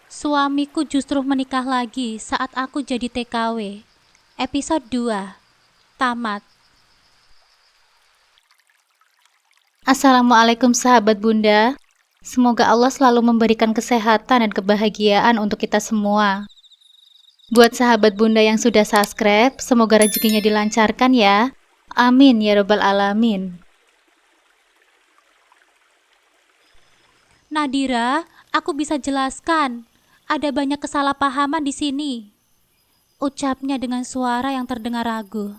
Suamiku justru menikah lagi saat aku jadi TKW. Episode 2. Tamat. Assalamualaikum sahabat Bunda. Semoga Allah selalu memberikan kesehatan dan kebahagiaan untuk kita semua. Buat sahabat Bunda yang sudah subscribe, semoga rezekinya dilancarkan ya. Amin ya robbal alamin. Nadira, aku bisa jelaskan. Ada banyak kesalahpahaman di sini. Ucapnya dengan suara yang terdengar ragu.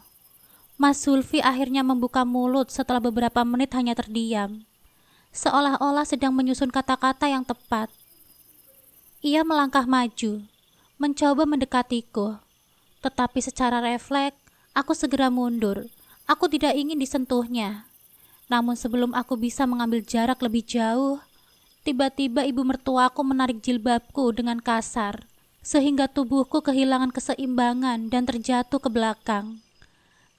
Mas Zulfi akhirnya membuka mulut setelah beberapa menit hanya terdiam, seolah-olah sedang menyusun kata-kata yang tepat. Ia melangkah maju, mencoba mendekatiku, tetapi secara refleks, aku segera mundur. Aku tidak ingin disentuhnya. Namun sebelum aku bisa mengambil jarak lebih jauh, tiba-tiba ibu mertuaku menarik jilbabku dengan kasar, sehingga tubuhku kehilangan keseimbangan dan terjatuh ke belakang.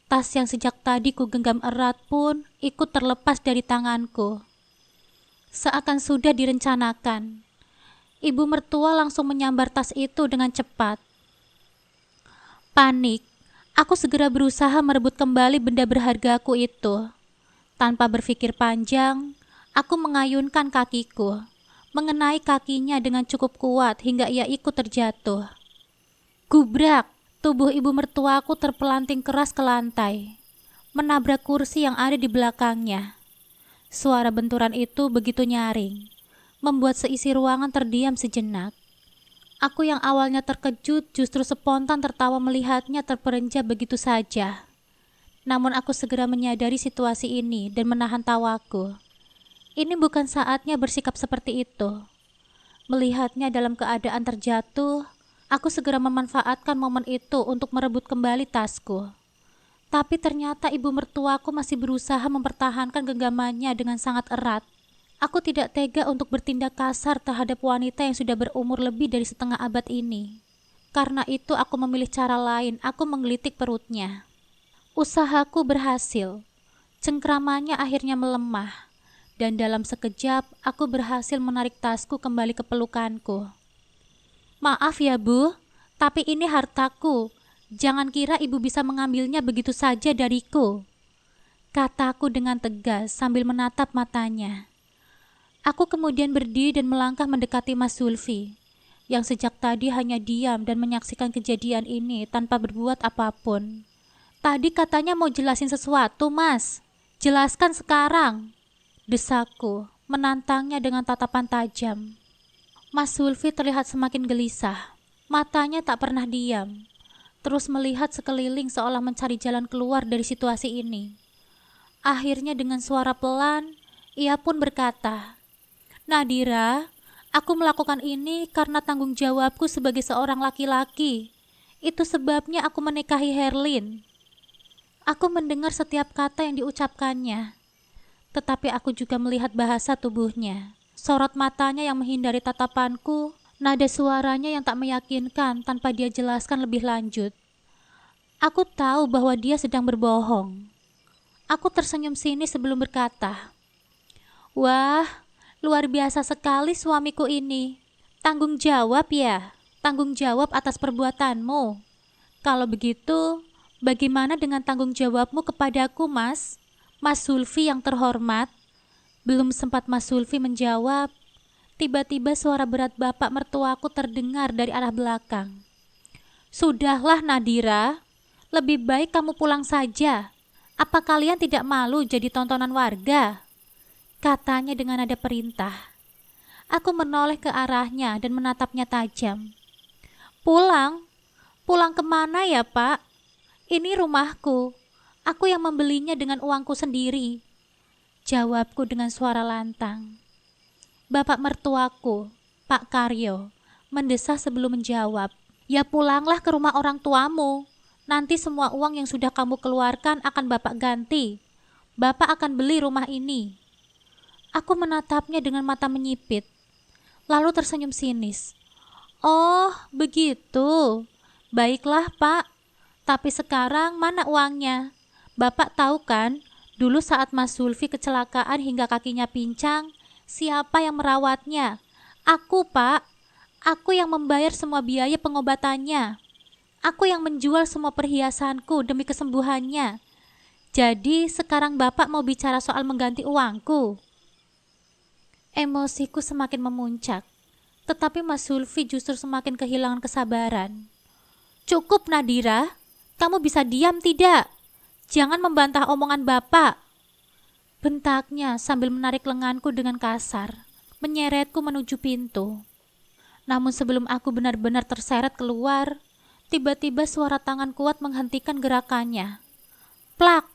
Tas yang sejak tadi ku genggam erat pun ikut terlepas dari tanganku. Seakan sudah direncanakan, ibu mertua langsung menyambar tas itu dengan cepat. Panik, aku segera berusaha merebut kembali benda berhargaku itu. Tanpa berpikir panjang, aku mengayunkan kakiku, mengenai kakinya dengan cukup kuat hingga ia ikut terjatuh. Gubrak! Tubuh ibu mertuaku terpelanting keras ke lantai, menabrak kursi yang ada di belakangnya. Suara benturan itu begitu nyaring, membuat seisi ruangan terdiam sejenak. Aku yang awalnya terkejut justru spontan tertawa melihatnya terperenjak begitu saja. Namun aku segera menyadari situasi ini dan menahan tawaku. Ini bukan saatnya bersikap seperti itu. Melihatnya dalam keadaan terjatuh, aku segera memanfaatkan momen itu untuk merebut kembali tasku. Tapi ternyata ibu mertuaku masih berusaha mempertahankan genggamannya dengan sangat erat. Aku tidak tega untuk bertindak kasar terhadap wanita yang sudah berumur lebih dari setengah abad ini. Karena itu aku memilih cara lain, aku menggelitik perutnya. Usahaku berhasil. Cengkramannya akhirnya melemah. Dan dalam sekejap, aku berhasil menarik tasku kembali ke pelukanku. Maaf ya Bu, tapi ini hartaku. Jangan kira ibu bisa mengambilnya begitu saja dariku, kataku dengan tegas sambil menatap matanya. Aku kemudian berdiri dan melangkah mendekati Mas Zulfi, yang sejak tadi hanya diam dan menyaksikan kejadian ini tanpa berbuat apapun. Tadi katanya mau jelasin sesuatu, Mas. Jelaskan sekarang, desaku, menantangnya dengan tatapan tajam. Mas Zulfi terlihat semakin gelisah. Matanya tak pernah diam, terus melihat sekeliling seolah mencari jalan keluar dari situasi ini. Akhirnya dengan suara pelan, ia pun berkata, Nadira, aku melakukan ini karena tanggung jawabku sebagai seorang laki-laki. Itu sebabnya aku menikahi Herlin. Aku mendengar setiap kata yang diucapkannya, tetapi aku juga melihat bahasa tubuhnya. Sorot matanya yang menghindari tatapanku, nada suaranya yang tak meyakinkan tanpa dia jelaskan lebih lanjut. Aku tahu bahwa dia sedang berbohong. Aku tersenyum sinis sebelum berkata, Wah, luar biasa sekali suamiku ini. Tanggung jawab ya, tanggung jawab atas perbuatanmu. Kalau begitu, bagaimana dengan tanggung jawabmu kepadaku, Mas? Mas Zulfi yang terhormat. Belum sempat Mas Zulfi menjawab, tiba-tiba suara berat bapak mertuaku terdengar dari arah belakang. Sudahlah Nadira, lebih baik kamu pulang saja. Apa kalian tidak malu jadi tontonan warga? Katanya dengan nada perintah. Aku menoleh ke arahnya dan menatapnya tajam. Pulang? Pulang kemana ya Pak? Ini rumahku. Aku yang membelinya dengan uangku sendiri. Jawabku dengan suara lantang. Bapak mertuaku, Pak Karyo, mendesah sebelum menjawab. Ya pulanglah ke rumah orang tuamu. Nanti semua uang yang sudah kamu keluarkan akan Bapak ganti. Bapak akan beli rumah ini. Aku menatapnya dengan mata menyipit, lalu tersenyum sinis. Oh, begitu. Baiklah, Pak. Tapi sekarang mana uangnya? Bapak tahu kan, dulu saat Mas Zulfi kecelakaan hingga kakinya pincang, siapa yang merawatnya? Aku, Pak. Aku yang membayar semua biaya pengobatannya. Aku yang menjual semua perhiasanku demi kesembuhannya. Jadi sekarang Bapak mau bicara soal mengganti uangku. Emosiku semakin memuncak, tetapi Mas Zulfi justru semakin kehilangan kesabaran. Cukup Nadira, kamu bisa diam tidak? Jangan membantah omongan Bapak. Bentaknya sambil menarik lenganku dengan kasar, menyeretku menuju pintu. Namun sebelum aku benar-benar terseret keluar, tiba-tiba suara tangan kuat menghentikan gerakannya. Plak!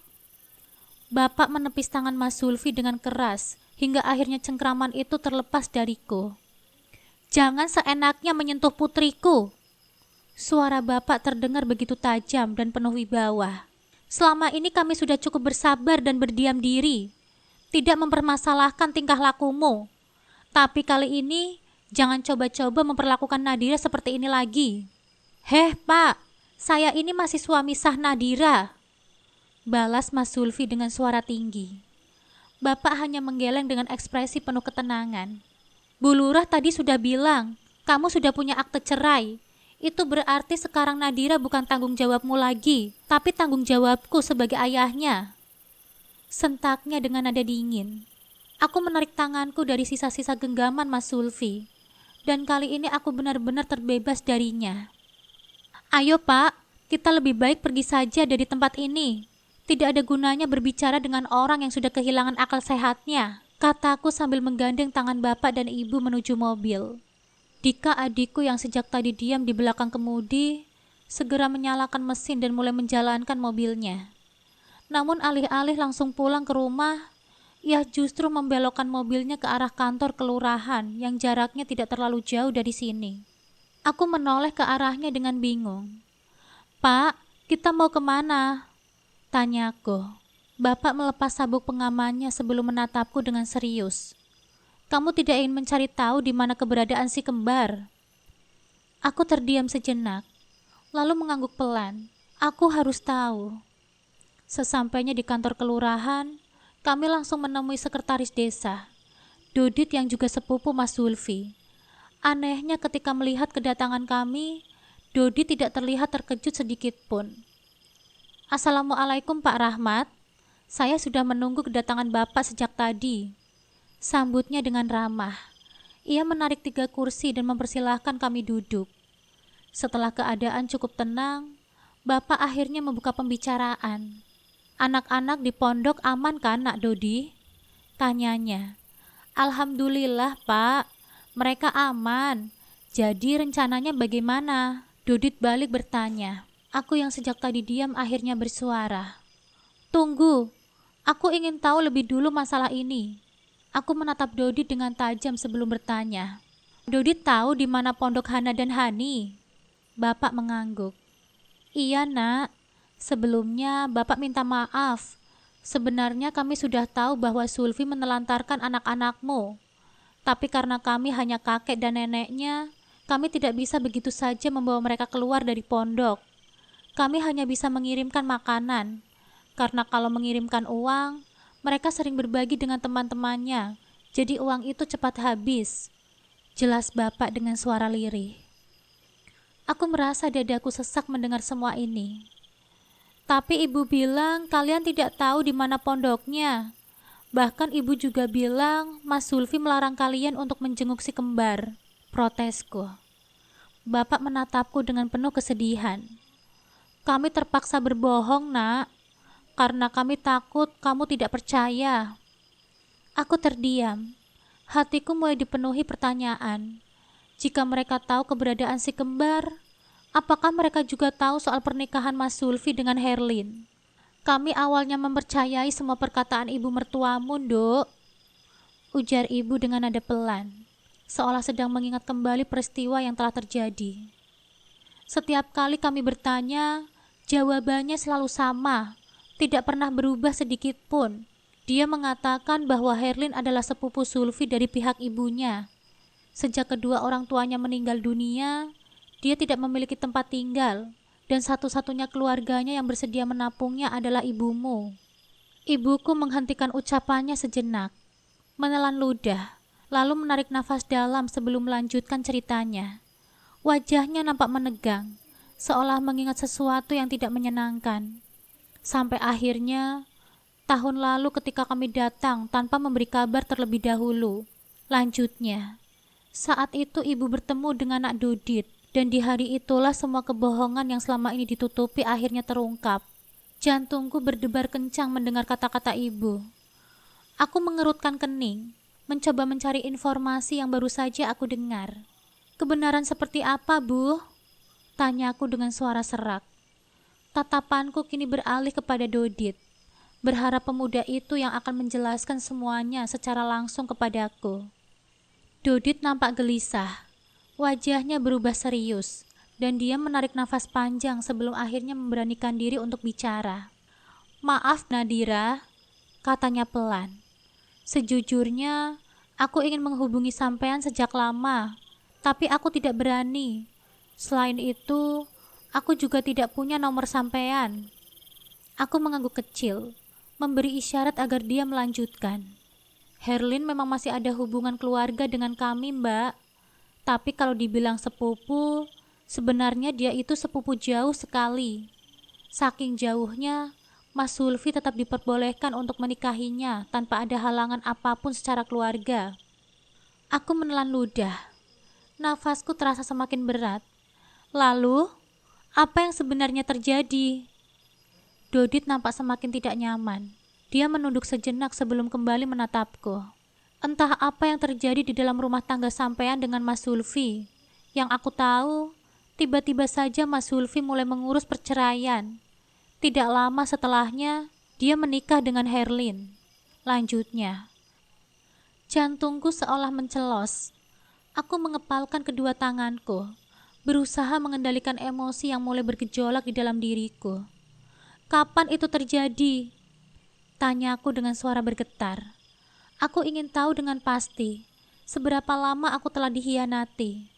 Bapak menepis tangan Mas Zulfi dengan keras, hingga akhirnya cengkraman itu terlepas dariku. Jangan seenaknya menyentuh putriku. Suara Bapak terdengar begitu tajam dan penuh wibawa. Selama ini kami sudah cukup bersabar dan berdiam diri, tidak mempermasalahkan tingkah lakumu. Tapi kali ini, jangan coba-coba memperlakukan Nadira seperti ini lagi. Heh Pak, saya ini masih suami sah Nadira, balas Mas Zulfi dengan suara tinggi. Bapak hanya menggeleng dengan ekspresi penuh ketenangan. Bu Lurah tadi sudah bilang, kamu sudah punya akte cerai. Itu berarti sekarang Nadira bukan tanggung jawabmu lagi, tapi tanggung jawabku sebagai ayahnya. Sentaknya dengan nada dingin. Aku menarik tanganku dari sisa-sisa genggaman Mas Zulfi, dan kali ini aku benar-benar terbebas darinya. Ayo Pak, kita lebih baik pergi saja dari tempat ini. Tidak ada gunanya berbicara dengan orang yang sudah kehilangan akal sehatnya, kataku sambil menggandeng tangan Bapak dan Ibu menuju mobil. Dika, adikku yang sejak tadi diam di belakang kemudi, segera menyalakan mesin dan mulai menjalankan mobilnya. Namun alih-alih langsung pulang ke rumah, ia justru membelokkan mobilnya ke arah kantor kelurahan yang jaraknya tidak terlalu jauh dari sini. Aku menoleh ke arahnya dengan bingung. Pak, kita mau kemana? Tanyaku. Bapak melepas sabuk pengamannya sebelum menatapku dengan serius. Kamu tidak ingin mencari tahu di mana keberadaan si kembar? Aku terdiam sejenak, lalu mengangguk pelan. Aku harus tahu. Sesampainya di kantor kelurahan, kami langsung menemui sekretaris desa, Dodit yang juga sepupu Mas Zulfi. Anehnya ketika melihat kedatangan kami, Dodit tidak terlihat terkejut sedikit pun. Assalamualaikum Pak Rahmat, saya sudah menunggu kedatangan Bapak sejak tadi. Sambutnya dengan ramah. Ia menarik 3 kursi dan mempersilahkan kami duduk. Setelah keadaan cukup tenang, Bapak akhirnya membuka pembicaraan. Anak-anak di pondok aman kan Nak Dodi? Tanyanya. Alhamdulillah Pak, mereka aman. Jadi rencananya bagaimana? Dodit balik bertanya. Aku yang sejak tadi diam akhirnya bersuara. Tunggu, aku ingin tahu lebih dulu masalah ini. Aku menatap Dodit dengan tajam sebelum bertanya. Dodit tahu di mana pondok Hana dan Hani? Bapak mengangguk. Iya Nak, sebelumnya Bapak minta maaf. Sebenarnya kami sudah tahu bahwa Zulfi menelantarkan anak-anakmu. Tapi karena kami hanya kakek dan neneknya, kami tidak bisa begitu saja membawa mereka keluar dari pondok. Kami hanya bisa mengirimkan makanan, karena kalau mengirimkan uang, mereka sering berbagi dengan teman-temannya, jadi uang itu cepat habis. Jelas Bapak dengan suara lirih. Aku merasa dadaku sesak mendengar semua ini. Tapi ibu bilang kalian tidak tahu di mana pondoknya. Bahkan ibu juga bilang Mas Zulfi melarang kalian untuk menjenguk si kembar. Protesku. Bapak menatapku dengan penuh kesedihan. Kami terpaksa berbohong, Nak, karena kami takut kamu tidak percaya. Aku terdiam. Hatiku mulai dipenuhi pertanyaan. Jika mereka tahu keberadaan si kembar, apakah mereka juga tahu soal pernikahan Mas Zulfi dengan Herlin? Kami awalnya mempercayai semua perkataan ibu mertuamu, Dok. Ujar ibu dengan nada pelan, seolah sedang mengingat kembali peristiwa yang telah terjadi. Setiap kali kami bertanya, jawabannya selalu sama, tidak pernah berubah sedikit pun. Dia mengatakan bahwa Herlin adalah sepupu Zulfi dari pihak ibunya. Sejak kedua orang tuanya meninggal dunia, dia tidak memiliki tempat tinggal, dan satu-satunya keluarganya yang bersedia menampungnya adalah ibumu. Ibuku menghentikan ucapannya sejenak, menelan ludah, lalu menarik nafas dalam sebelum melanjutkan ceritanya. Wajahnya nampak menegang, seolah mengingat sesuatu yang tidak menyenangkan. Sampai akhirnya, tahun lalu ketika kami datang tanpa memberi kabar terlebih dahulu. Lanjutnya, saat itu ibu bertemu dengan Nak Dodit, dan di hari itulah semua kebohongan yang selama ini ditutupi akhirnya terungkap. Jantungku berdebar kencang mendengar kata-kata ibu. Aku mengerutkan kening, mencoba mencari informasi yang baru saja aku dengar. Kebenaran seperti apa, Bu? Tanyaku dengan suara serak. Tatapanku kini beralih kepada Dodit, berharap pemuda itu yang akan menjelaskan semuanya secara langsung kepadaku. Dodit nampak gelisah, wajahnya berubah serius, dan dia menarik nafas panjang sebelum akhirnya memberanikan diri untuk bicara. Maaf Nadira, katanya pelan. Sejujurnya, aku ingin menghubungi sampean sejak lama, tapi aku tidak berani. Selain itu, aku juga tidak punya nomor sampean. Aku mengangguk kecil, memberi isyarat agar dia melanjutkan. Herlin memang masih ada hubungan keluarga dengan kami, Mbak. Tapi kalau dibilang sepupu, sebenarnya dia itu sepupu jauh sekali. Saking jauhnya, Mas Sulfi tetap diperbolehkan untuk menikahinya tanpa ada halangan apapun secara keluarga. Aku menelan ludah. Nafasku terasa semakin berat. Lalu, apa yang sebenarnya terjadi? Dodit nampak semakin tidak nyaman. Dia menunduk sejenak sebelum kembali menatapku. Entah apa yang terjadi di dalam rumah tangga sampean dengan Mas Sulfi. Yang aku tahu, tiba-tiba saja Mas Sulfi mulai mengurus perceraian. Tidak lama setelahnya, dia menikah dengan Herlin. Lanjutnya, jantungku seolah mencelos. Aku mengepalkan kedua tanganku, berusaha mengendalikan emosi yang mulai bergejolak di dalam diriku. Kapan itu terjadi? Tanyaku dengan suara bergetar. Aku ingin tahu dengan pasti, seberapa lama aku telah dikhianati.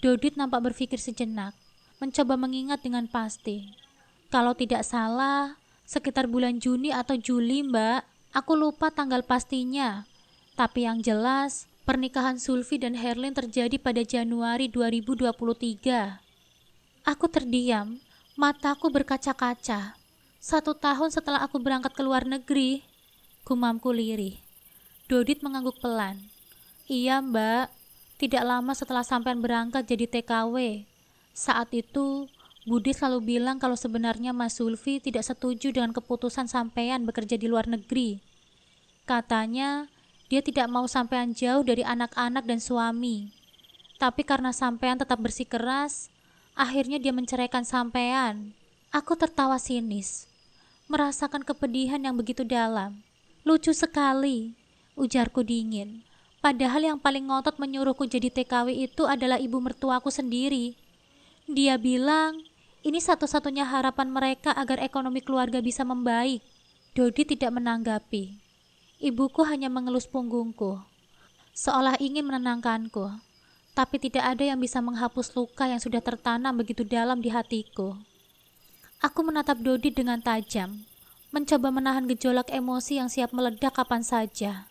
Dodit nampak berpikir sejenak, mencoba mengingat dengan pasti. Kalau tidak salah, sekitar bulan Juni atau Juli, Mbak. Aku lupa tanggal pastinya. Tapi yang jelas, pernikahan Sulfi dan Herlin terjadi pada Januari 2023. Aku terdiam, mataku berkaca-kaca. 1 tahun setelah aku berangkat ke luar negeri, gumamku lirih. Dodit mengangguk pelan. Iya, Mbak. Tidak lama setelah sampean berangkat jadi TKW. Saat itu, Budi selalu bilang kalau sebenarnya Mas Sulfi tidak setuju dengan keputusan sampean bekerja di luar negeri. Katanya, dia tidak mau sampean jauh dari anak-anak dan suami. Tapi karena sampean tetap bersikeras, akhirnya dia menceraikan sampean. Aku tertawa sinis, merasakan kepedihan yang begitu dalam. Lucu sekali, ujarku dingin. Padahal yang paling ngotot menyuruhku jadi TKW itu adalah ibu mertuaku sendiri. Dia bilang, ini satu-satunya harapan mereka agar ekonomi keluarga bisa membaik. Dodi tidak menanggapi. Ibuku hanya mengelus punggungku, seolah ingin menenangkanku. Tapi tidak ada yang bisa menghapus luka yang sudah tertanam begitu dalam di hatiku. Aku menatap Dodi dengan tajam, mencoba menahan gejolak emosi yang siap meledak kapan saja.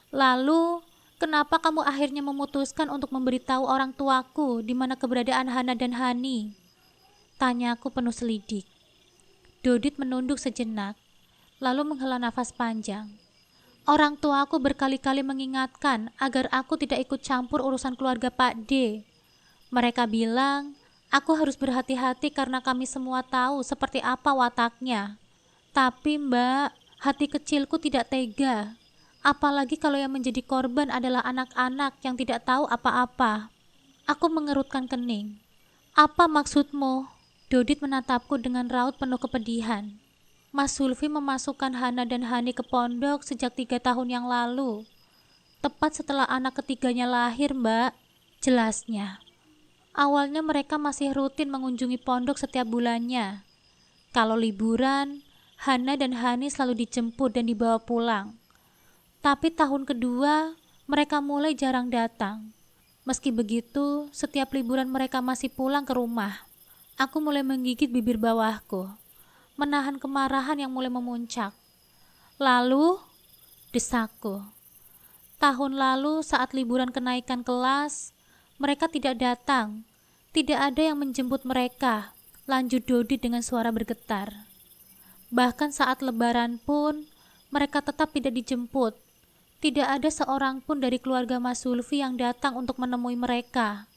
Lalu, kenapa kamu akhirnya memutuskan untuk memberitahu orang tuaku di mana keberadaan Hana dan Hani? Tanyaku penuh selidik. Dodit menunduk sejenak, lalu menghela nafas panjang. Orang tuaku berkali-kali mengingatkan agar aku tidak ikut campur urusan keluarga Pak D. Mereka bilang, aku harus berhati-hati karena kami semua tahu seperti apa wataknya. Tapi Mbak, hati kecilku tidak tega. Apalagi kalau yang menjadi korban adalah anak-anak yang tidak tahu apa-apa. Aku mengerutkan kening. Apa maksudmu? Dodit menatapku dengan raut penuh kepedihan. Mas Sulfi memasukkan Hana dan Hani ke pondok sejak 3 tahun yang lalu. Tepat setelah anak ketiganya lahir, Mbak. Jelasnya. Awalnya mereka masih rutin mengunjungi pondok setiap bulannya. Kalau liburan, Hana dan Hani selalu dijemput dan dibawa pulang. Tapi tahun kedua, mereka mulai jarang datang. Meski begitu, setiap liburan mereka masih pulang ke rumah. Aku mulai menggigit bibir bawahku, menahan kemarahan yang mulai memuncak. Lalu, desakku. Tahun lalu saat liburan kenaikan kelas, mereka tidak datang. Tidak ada yang menjemput mereka, lanjut Dodit dengan suara bergetar. Bahkan saat lebaran pun, mereka tetap tidak dijemput. Tidak ada seorang pun dari keluarga Mas Sulfi yang datang untuk menemui mereka.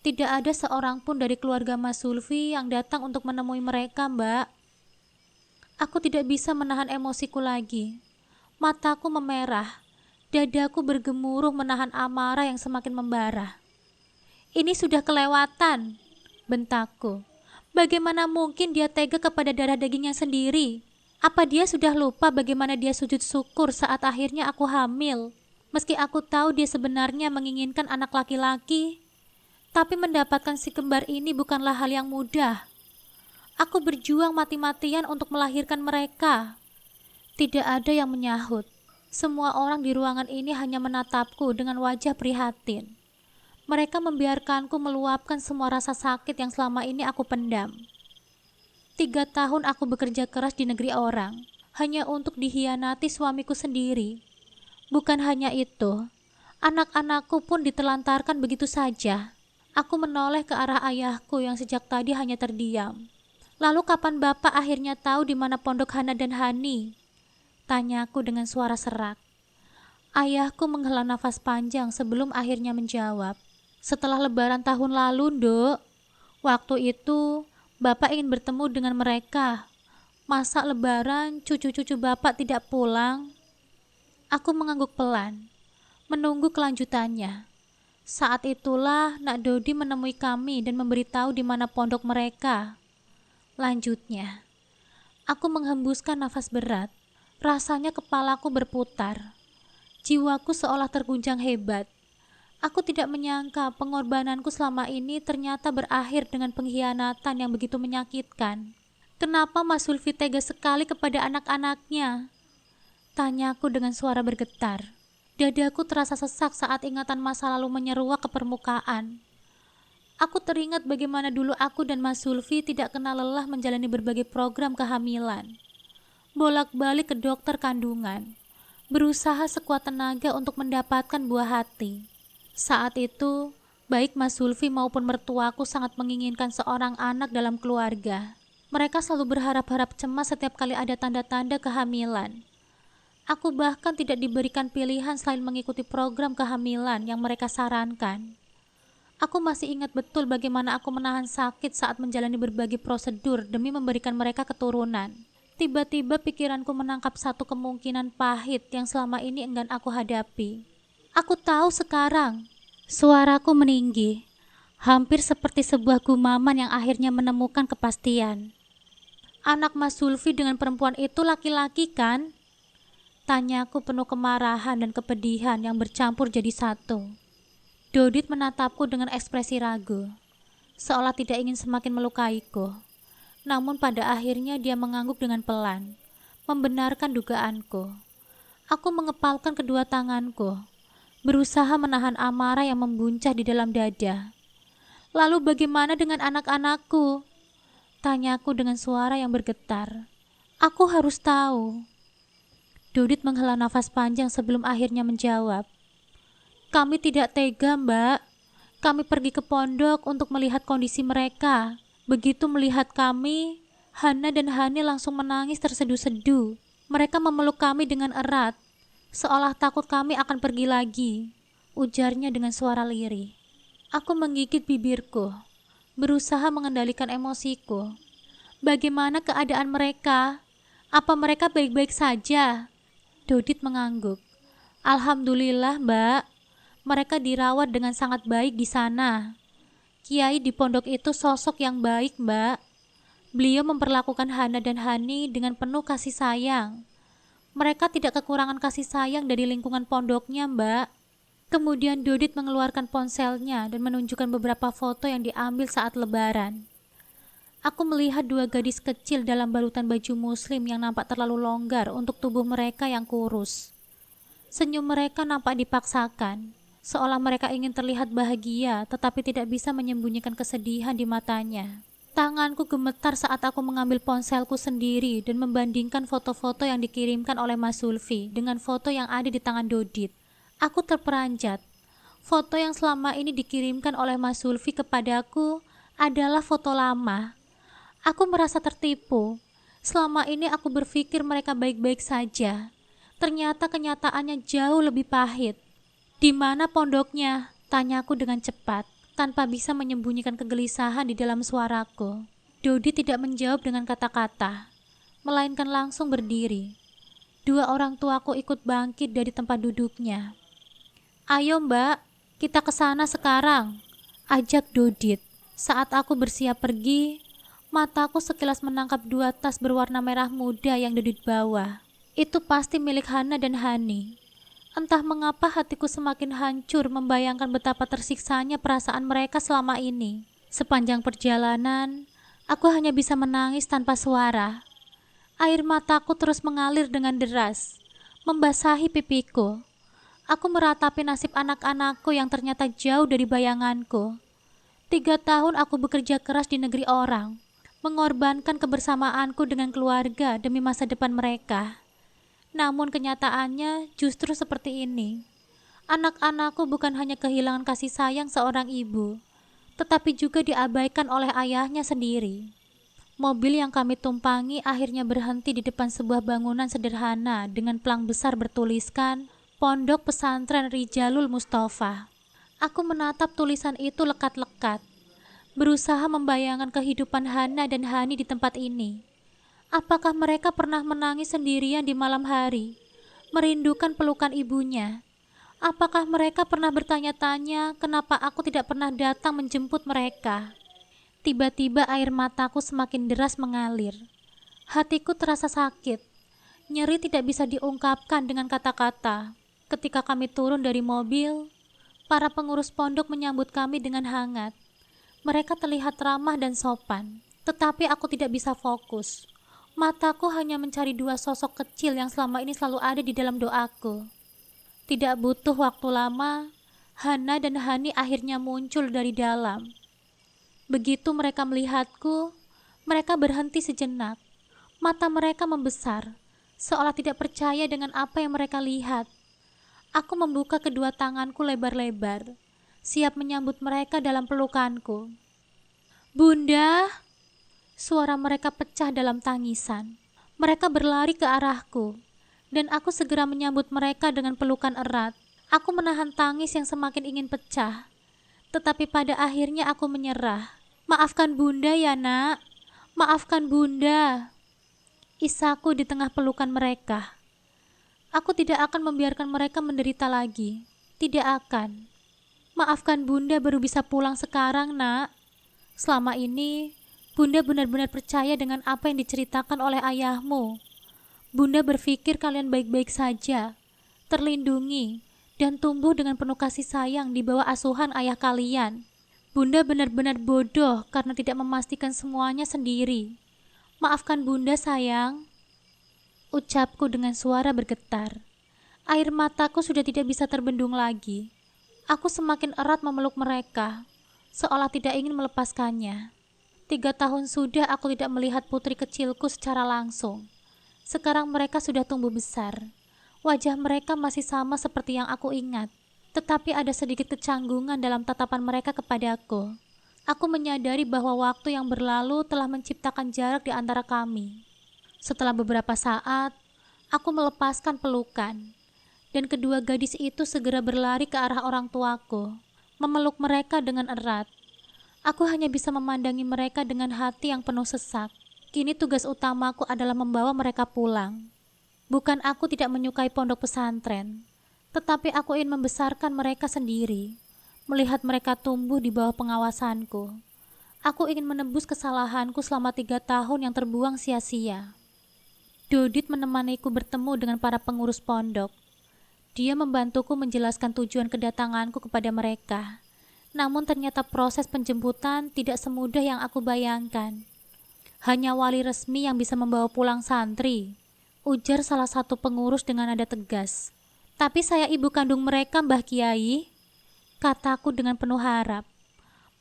Tidak ada seorang pun dari keluarga Mas Sulfi yang datang untuk menemui mereka, Mbak. Aku tidak bisa menahan emosiku lagi. Mataku memerah. Dadaku bergemuruh menahan amarah yang semakin membara. Ini sudah kelewatan, bentakku. Bagaimana mungkin dia tega kepada darah dagingnya sendiri? Apa dia sudah lupa bagaimana dia sujud syukur saat akhirnya aku hamil? Meski aku tahu dia sebenarnya menginginkan anak laki-laki, tapi mendapatkan si kembar ini bukanlah hal yang mudah. Aku berjuang mati-matian untuk melahirkan mereka. Tidak ada yang menyahut. Semua orang di ruangan ini hanya menatapku dengan wajah prihatin. Mereka membiarkanku meluapkan semua rasa sakit yang selama ini aku pendam. 3 tahun aku bekerja keras di negeri orang, hanya untuk dikhianati suamiku sendiri. Bukan hanya itu, anak-anakku pun ditelantarkan begitu saja. Aku menoleh ke arah ayahku yang sejak tadi hanya terdiam. Lalu kapan Bapak akhirnya tahu di mana pondok Hana dan Hani? Tanyaku dengan suara serak. Ayahku menghela nafas panjang sebelum akhirnya menjawab. Setelah lebaran tahun lalu, Nduk. Waktu itu, Bapak ingin bertemu dengan mereka. Masa lebaran cucu-cucu Bapak tidak pulang? Aku mengangguk pelan, menunggu kelanjutannya. Saat itulah Nak Dodi menemui kami dan memberitahu di mana pondok mereka. Lanjutnya, aku menghembuskan nafas berat. Rasanya kepalaku berputar. Jiwaku seolah terguncang hebat. Aku tidak menyangka pengorbananku selama ini ternyata berakhir dengan pengkhianatan yang begitu menyakitkan. Kenapa Mas Sulfi tega sekali kepada anak-anaknya? Tanyaku dengan suara bergetar. Dadaku terasa sesak saat ingatan masa lalu menyeruak ke permukaan. Aku teringat bagaimana dulu aku dan Mas Sulfi tidak kenal lelah menjalani berbagai program kehamilan. Bolak-balik ke dokter kandungan, berusaha sekuat tenaga untuk mendapatkan buah hati. Saat itu, baik Mas Sulfi maupun mertuaku sangat menginginkan seorang anak dalam keluarga. Mereka selalu berharap-harap cemas setiap kali ada tanda-tanda kehamilan. Aku bahkan tidak diberikan pilihan selain mengikuti program kehamilan yang mereka sarankan. Aku masih ingat betul bagaimana aku menahan sakit saat menjalani berbagai prosedur demi memberikan mereka keturunan. Tiba-tiba pikiranku menangkap satu kemungkinan pahit yang selama ini enggan aku hadapi. Aku tahu sekarang. Suaraku meninggi, hampir seperti sebuah gumaman yang akhirnya menemukan kepastian. Anak Mas Sulfi dengan perempuan itu laki-laki kan? Tanyaku penuh kemarahan dan kepedihan yang bercampur jadi satu. Dodit menatapku dengan ekspresi ragu, seolah tidak ingin semakin melukaiku. Namun pada akhirnya dia mengangguk dengan pelan, membenarkan dugaanku. Aku mengepalkan kedua tanganku, berusaha menahan amarah yang membuncah di dalam dada. Lalu bagaimana dengan anak-anakku? Tanyaku dengan suara yang bergetar. Aku harus tahu. Dodit menghela nafas panjang sebelum akhirnya menjawab. Kami tidak tega, Mbak. Kami pergi ke pondok untuk melihat kondisi mereka. Begitu melihat kami, Hana dan Hani langsung menangis terseduh-seduh. Mereka memeluk kami dengan erat, seolah takut kami akan pergi lagi, ujarnya dengan suara lirih. Aku menggigit bibirku, berusaha mengendalikan emosiku. Bagaimana keadaan mereka? Apa mereka baik-baik saja? Dodit mengangguk. Alhamdulillah, Mbak. Mereka dirawat dengan sangat baik di sana. Kiai di pondok itu sosok yang baik, Mbak. Beliau memperlakukan Hana dan Hani dengan penuh kasih sayang. Mereka tidak kekurangan kasih sayang dari lingkungan pondoknya, Mbak. Kemudian Dodit mengeluarkan ponselnya dan menunjukkan beberapa foto yang diambil saat lebaran. Aku melihat 2 gadis kecil dalam balutan baju muslim yang nampak terlalu longgar untuk tubuh mereka yang kurus. Senyum mereka nampak dipaksakan, seolah mereka ingin terlihat bahagia tetapi tidak bisa menyembunyikan kesedihan di matanya. Tanganku gemetar saat aku mengambil ponselku sendiri dan membandingkan foto-foto yang dikirimkan oleh Mas Sulfi dengan foto yang ada di tangan Dodit. Aku terperanjat. Foto yang selama ini dikirimkan oleh Mas Zulfi kepadaku adalah foto lama. Aku merasa tertipu. Selama ini aku berpikir mereka baik-baik saja. Ternyata kenyataannya jauh lebih pahit. Di mana pondoknya? Tanyaku dengan cepat, tanpa bisa menyembunyikan kegelisahan di dalam suaraku. Dodi tidak menjawab dengan kata-kata, melainkan langsung berdiri. Dua orang tuaku ikut bangkit dari tempat duduknya. Ayo Mbak, kita ke sana sekarang, ajak Dodit. Saat aku bersiap pergi, mataku sekilas menangkap dua tas berwarna merah muda yang Dodit bawa. Itu pasti milik Hana dan Hani. Entah mengapa hatiku semakin hancur membayangkan betapa tersiksanya perasaan mereka selama ini. Sepanjang perjalanan, aku hanya bisa menangis tanpa suara. Air mataku terus mengalir dengan deras, membasahi pipiku. Aku meratapi nasib anak-anakku yang ternyata jauh dari bayanganku. 3 tahun aku bekerja keras di negeri orang, mengorbankan kebersamaanku dengan keluarga demi masa depan mereka. Namun kenyataannya justru seperti ini. Anak-anakku bukan hanya kehilangan kasih sayang seorang ibu, tetapi juga diabaikan oleh ayahnya sendiri. Mobil yang kami tumpangi akhirnya berhenti di depan sebuah bangunan sederhana dengan pelang besar bertuliskan Pondok Pesantren Rijalul Mustafa. Aku menatap tulisan itu lekat-lekat, berusaha membayangkan kehidupan Hana dan Hani di tempat ini. Apakah mereka pernah menangis sendirian di malam hari, merindukan pelukan ibunya? Apakah mereka pernah bertanya-tanya kenapa aku tidak pernah datang menjemput mereka? Tiba-tiba air mataku semakin deras mengalir. Hatiku terasa sakit. Nyeri tidak bisa diungkapkan dengan kata-kata. Ketika kami turun dari mobil, para pengurus pondok menyambut kami dengan hangat. Mereka terlihat ramah dan sopan, tetapi aku tidak bisa fokus. Mataku hanya mencari dua sosok kecil yang selama ini selalu ada di dalam doaku. Tidak butuh waktu lama, Hana dan Hani akhirnya muncul dari dalam. Begitu mereka melihatku, mereka berhenti sejenak. Mata mereka membesar, seolah tidak percaya dengan apa yang mereka lihat. Aku membuka kedua tanganku lebar-lebar, siap menyambut mereka dalam pelukanku. Bunda! Suara mereka pecah dalam tangisan. Mereka berlari ke arahku, dan aku segera menyambut mereka dengan pelukan erat. Aku menahan tangis yang semakin ingin pecah. Tetapi pada akhirnya aku menyerah. Maafkan Bunda ya nak, maafkan Bunda. Isaku di tengah pelukan mereka. Aku tidak akan membiarkan mereka menderita lagi. Tidak akan. Maafkan Bunda baru bisa pulang sekarang nak. Selama ini, Bunda benar-benar percaya dengan apa yang diceritakan oleh ayahmu. Bunda berpikir kalian baik-baik saja, terlindungi, dan tumbuh dengan penuh kasih sayang di bawah asuhan ayah kalian. Bunda benar-benar bodoh karena tidak memastikan semuanya sendiri. Maafkan Bunda sayang. Ucapku dengan suara bergetar. Air mataku sudah tidak bisa terbendung lagi. Aku semakin erat memeluk mereka, seolah tidak ingin melepaskannya. 3 tahun sudah aku tidak melihat putri kecilku secara langsung. Sekarang mereka sudah tumbuh besar. Wajah mereka masih sama seperti yang aku ingat, tetapi ada sedikit kecanggungan dalam tatapan mereka kepadaku. Aku menyadari bahwa waktu yang berlalu telah menciptakan jarak di antara kami. Setelah beberapa saat, aku melepaskan pelukan, dan kedua gadis itu segera berlari ke arah orang tuaku, memeluk mereka dengan erat. Aku hanya bisa memandangi mereka dengan hati yang penuh sesak. Kini tugas utamaku adalah membawa mereka pulang. Bukan aku tidak menyukai pondok pesantren, tetapi aku ingin membesarkan mereka sendiri, melihat mereka tumbuh di bawah pengawasanku. Aku ingin menebus kesalahanku selama 3 tahun yang terbuang sia-sia. Dodit menemaniku bertemu dengan para pengurus pondok. Dia membantuku menjelaskan tujuan kedatanganku kepada mereka. Namun ternyata proses penjemputan tidak semudah yang aku bayangkan. Hanya wali resmi yang bisa membawa pulang santri, ujar salah satu pengurus dengan nada tegas. Tapi saya ibu kandung mereka, Mbah Kiai, kataku dengan penuh harap.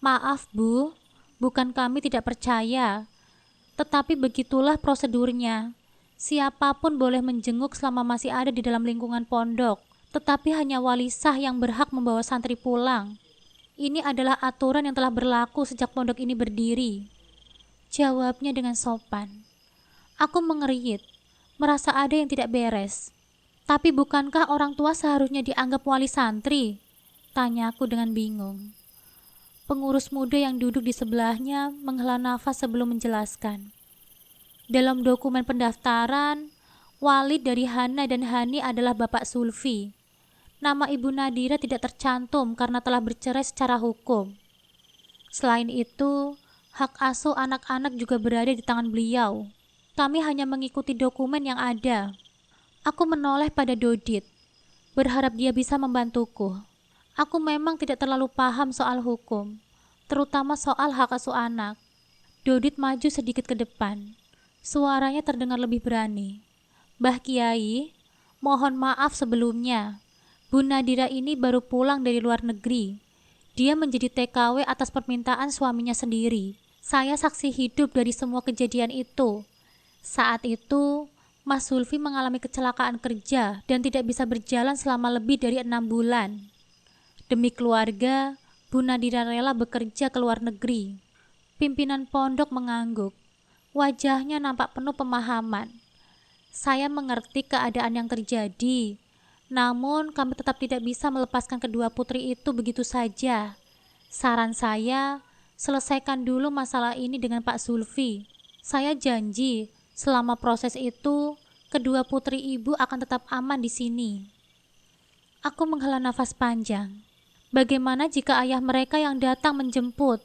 Maaf Bu, bukan kami tidak percaya, tetapi begitulah prosedurnya. Siapapun boleh menjenguk selama masih ada di dalam lingkungan pondok, Tetapi hanya wali sah yang berhak membawa santri pulang. Ini adalah aturan yang telah berlaku sejak pondok ini berdiri. Jawabnya dengan sopan. Aku mengerit, merasa ada yang tidak beres. Tapi bukankah orang tua seharusnya dianggap wali santri? Tanyaku dengan bingung. Pengurus muda yang duduk di sebelahnya menghela nafas sebelum menjelaskan. Dalam dokumen pendaftaran, wali dari Hana dan Hani adalah Bapak Sulfi. Nama Ibu Nadira tidak tercantum karena telah bercerai secara hukum. Selain itu, hak asuh anak-anak juga berada di tangan beliau. Kami hanya mengikuti dokumen yang ada. Aku menoleh pada Dodit, berharap dia bisa membantuku. Aku memang tidak terlalu paham soal hukum, terutama soal hak asuh anak. Dodit maju sedikit ke depan. Suaranya terdengar lebih berani. Mbah Kiai, mohon maaf sebelumnya. Bu Nadira ini baru pulang dari luar negeri. Dia menjadi TKW atas permintaan suaminya sendiri. Saya saksi hidup dari semua kejadian itu. Saat itu, Mas Sulfi mengalami kecelakaan kerja dan tidak bisa berjalan selama lebih dari 6 bulan. Demi keluarga, Bu Nadira rela bekerja ke luar negeri. Pimpinan pondok mengangguk. Wajahnya nampak penuh pemahaman. Saya mengerti keadaan yang terjadi. Namun kami tetap tidak bisa melepaskan kedua putri itu begitu saja. Saran saya, selesaikan dulu masalah ini dengan Pak Sulfi. Saya janji, selama proses itu, kedua putri ibu akan tetap aman di sini. Aku menghela nafas panjang. Bagaimana jika ayah mereka yang datang menjemput?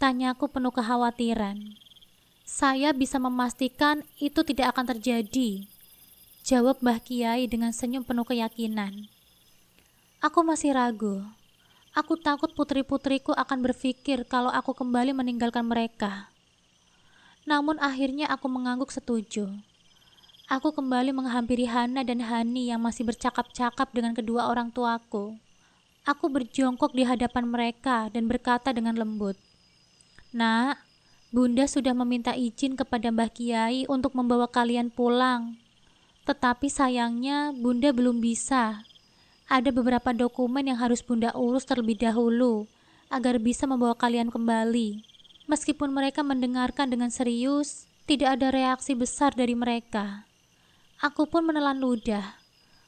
Tanyaku penuh kekhawatiran. Saya bisa memastikan itu tidak akan terjadi. Jawab Mbah Kiai dengan senyum penuh keyakinan. Aku masih ragu. Aku takut putri-putriku akan berpikir kalau aku kembali meninggalkan mereka. Namun akhirnya aku mengangguk setuju. Aku kembali menghampiri Hana dan Hani yang masih bercakap-cakap dengan kedua orang tuaku. Aku berjongkok di hadapan mereka dan berkata dengan lembut, "Nak, Bunda sudah meminta izin kepada Mbah Kiai untuk membawa kalian pulang. Tetapi sayangnya Bunda belum bisa. Ada beberapa dokumen yang harus Bunda urus terlebih dahulu agar bisa membawa kalian kembali." Meskipun mereka mendengarkan dengan serius, tidak ada reaksi besar dari mereka. Aku pun menelan ludah.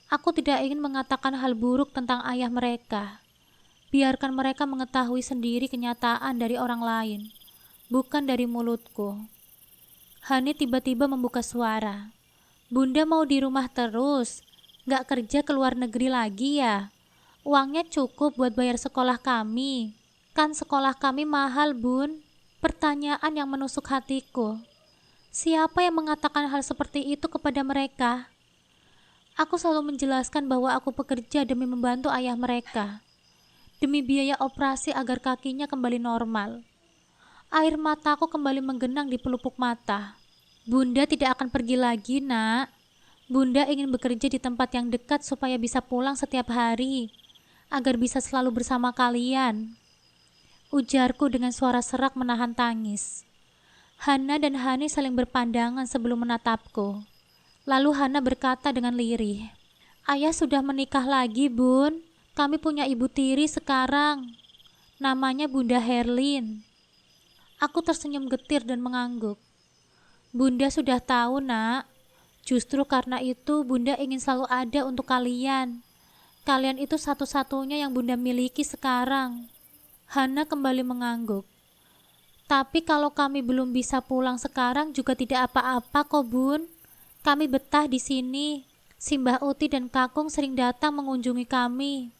Aku tidak ingin mengatakan hal buruk tentang ayah mereka. Biarkan mereka mengetahui sendiri kenyataan dari orang lain, bukan dari mulutku. Hani tiba-tiba membuka suara. "Bunda mau di rumah terus? Gak kerja ke luar negeri lagi ya? Uangnya cukup buat bayar sekolah kami. Kan sekolah kami mahal, Bun." Pertanyaan yang menusuk hatiku. Siapa yang mengatakan hal seperti itu kepada mereka? Aku selalu menjelaskan bahwa aku bekerja demi membantu ayah mereka, demi biaya operasi agar kakinya kembali normal. Air mataku kembali menggenang di pelupuk mata. "Bunda tidak akan pergi lagi, Nak. Bunda ingin bekerja di tempat yang dekat supaya bisa pulang setiap hari, agar bisa selalu bersama kalian," ujarku dengan suara serak menahan tangis. Hana dan Hani saling berpandangan sebelum menatapku. Lalu Hana berkata dengan lirih, "Ayah sudah menikah lagi, Bun. Kami punya ibu tiri sekarang. Namanya Bunda Herlin." Aku tersenyum getir dan mengangguk. "Bunda sudah tahu, Nak. Justru karena itu Bunda ingin selalu ada untuk kalian. Kalian itu satu-satunya yang Bunda miliki sekarang." Hana kembali mengangguk. "Tapi kalau kami belum bisa pulang sekarang juga tidak apa-apa kok, Bun. Kami betah di sini. Simbah Uti dan Kakung sering datang mengunjungi kami."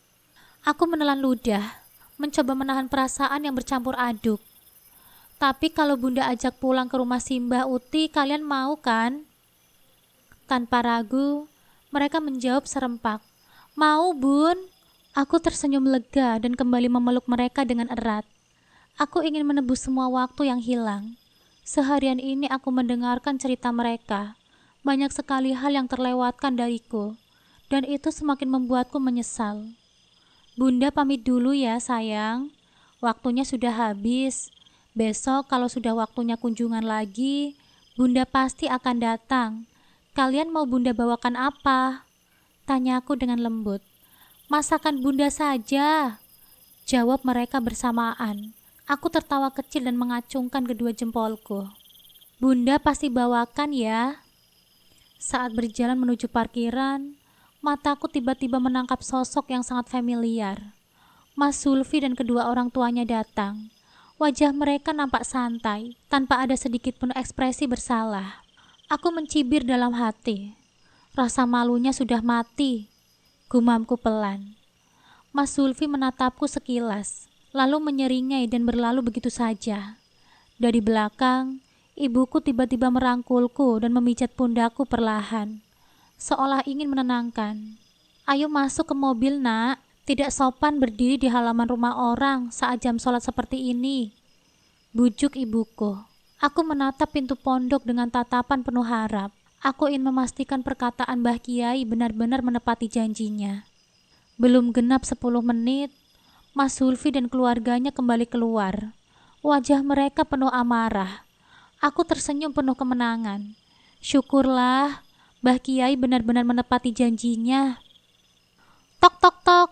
Aku menelan ludah, mencoba menahan perasaan yang bercampur aduk. "Tapi kalau Bunda ajak pulang ke rumah Simbah Uti, kalian mau kan?" Tanpa ragu, mereka menjawab serempak, "Mau, Bun." Aku tersenyum lega dan kembali memeluk mereka dengan erat. Aku ingin menebus semua waktu yang hilang. Seharian ini aku mendengarkan cerita mereka. Banyak sekali hal yang terlewatkan dariku, dan itu semakin membuatku menyesal. "Bunda pamit dulu ya, sayang. Waktunya sudah habis. Besok kalau sudah waktunya kunjungan lagi, Bunda pasti akan datang. Kalian mau Bunda bawakan apa?" Tanyaku dengan lembut. Masakan bunda saja, jawab mereka bersamaan. Aku tertawa kecil dan mengacungkan kedua jempolku. Bunda pasti bawakan ya. Saat berjalan menuju parkiran, mataku tiba-tiba menangkap sosok yang sangat familiar. Mas Sulfi dan kedua orang tuanya datang. Wajah mereka nampak santai, tanpa ada sedikit pun ekspresi bersalah. Aku mencibir dalam hati. Rasa malunya sudah mati, gumamku pelan. Mas Sulfi menatapku sekilas, lalu menyeringai dan berlalu begitu saja. Dari belakang, ibuku tiba-tiba merangkulku dan memijat pundakku perlahan, seolah ingin menenangkan. Ayo masuk ke mobil, nak. Tidak sopan berdiri di halaman rumah orang saat jam sholat seperti ini, bujuk ibuku. Aku menatap pintu pondok dengan tatapan penuh harap. Aku ingin memastikan perkataan Mbah Kiai benar-benar menepati janjinya. Belum genap 10 menit, Mas Sulfi dan keluarganya kembali keluar. Wajah mereka penuh amarah. Aku tersenyum penuh kemenangan. Syukurlah, Mbah Kiai benar-benar menepati janjinya. Tok tok tok.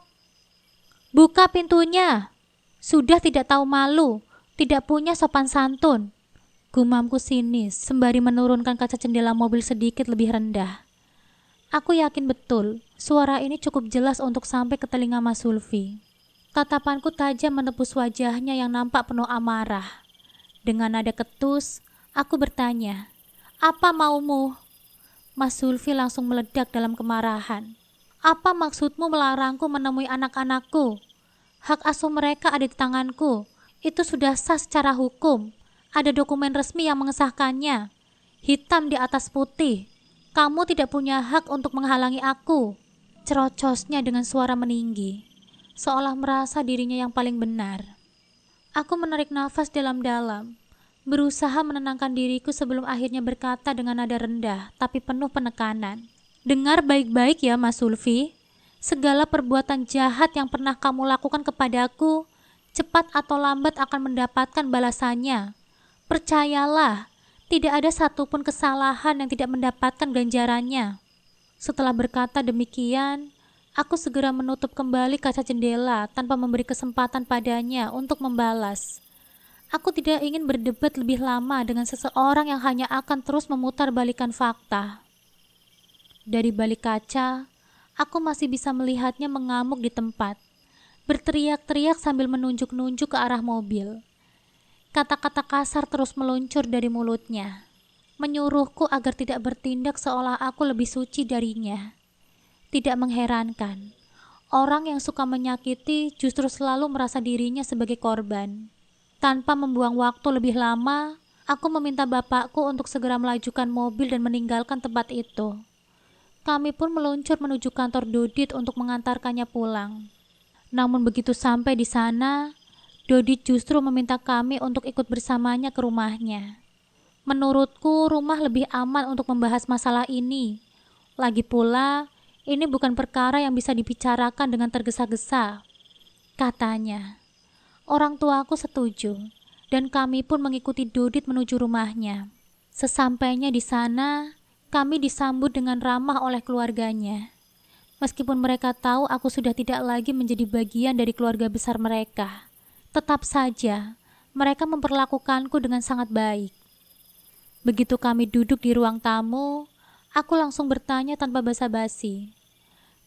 Buka pintunya. Sudah tidak tahu malu, tidak punya sopan santun, gumamku sinis sembari menurunkan kaca jendela mobil sedikit lebih rendah. Aku yakin betul, suara ini cukup jelas untuk sampai ke telinga Mas Sulfi. Tatapanku tajam menepus wajahnya yang nampak penuh amarah. Dengan nada ketus, aku bertanya, "Apa maumu?" Mas Sulfi langsung meledak dalam kemarahan. "Apa maksudmu melarangku menemui anak-anakku? Hak asuh mereka ada di tanganku. Itu sudah sah secara hukum. Ada dokumen resmi yang mengesahkannya. Hitam di atas putih. Kamu tidak punya hak untuk menghalangi aku," cerocosnya dengan suara meninggi, seolah merasa dirinya yang paling benar. Aku menarik nafas dalam-dalam, berusaha menenangkan diriku sebelum akhirnya berkata dengan nada rendah tapi penuh penekanan. "Dengar baik-baik ya Mas Sulfi. Segala perbuatan jahat yang pernah kamu lakukan kepadaku, cepat atau lambat akan mendapatkan balasannya. Percayalah, tidak ada satupun kesalahan yang tidak mendapatkan ganjarannya." Setelah berkata demikian, aku segera menutup kembali kaca jendela tanpa memberi kesempatan padanya untuk membalas. Aku tidak ingin berdebat lebih lama dengan seseorang yang hanya akan terus memutarbalikkan fakta. Dari balik kaca, aku masih bisa melihatnya mengamuk di tempat, berteriak-teriak sambil menunjuk-nunjuk ke arah mobil. Kata-kata kasar terus meluncur dari mulutnya, menyuruhku agar tidak bertindak seolah aku lebih suci darinya. Tidak mengherankan, orang yang suka menyakiti justru selalu merasa dirinya sebagai korban. Tanpa membuang waktu lebih lama, aku meminta bapakku untuk segera melajukan mobil dan meninggalkan tempat itu. Kami pun meluncur menuju kantor Dodit untuk mengantarkannya pulang. Namun begitu sampai di sana, Dodit justru meminta kami untuk ikut bersamanya ke rumahnya. Menurutku, rumah lebih aman untuk membahas masalah ini. Lagi pula, ini bukan perkara yang bisa dibicarakan dengan tergesa-gesa, katanya. Orang tuaku setuju, dan kami pun mengikuti Dodit menuju rumahnya. Sesampainya di sana, kami disambut dengan ramah oleh keluarganya. Meskipun mereka tahu aku sudah tidak lagi menjadi bagian dari keluarga besar mereka, tetap saja mereka memperlakukanku dengan sangat baik. Begitu kami duduk di ruang tamu, aku langsung bertanya tanpa basa-basi.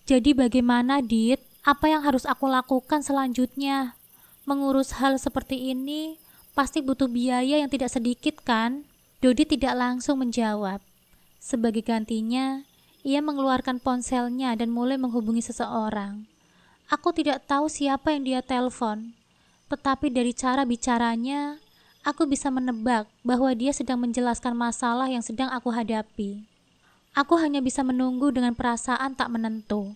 "Jadi bagaimana, Dit? Apa yang harus aku lakukan selanjutnya? Mengurus hal seperti ini pasti butuh biaya yang tidak sedikit kan?" Dodit tidak langsung menjawab. Sebagai gantinya, ia mengeluarkan ponselnya dan mulai menghubungi seseorang. Aku tidak tahu siapa yang dia telepon, tetapi dari cara bicaranya, aku bisa menebak bahwa dia sedang menjelaskan masalah yang sedang aku hadapi. Aku hanya bisa menunggu dengan perasaan tak menentu.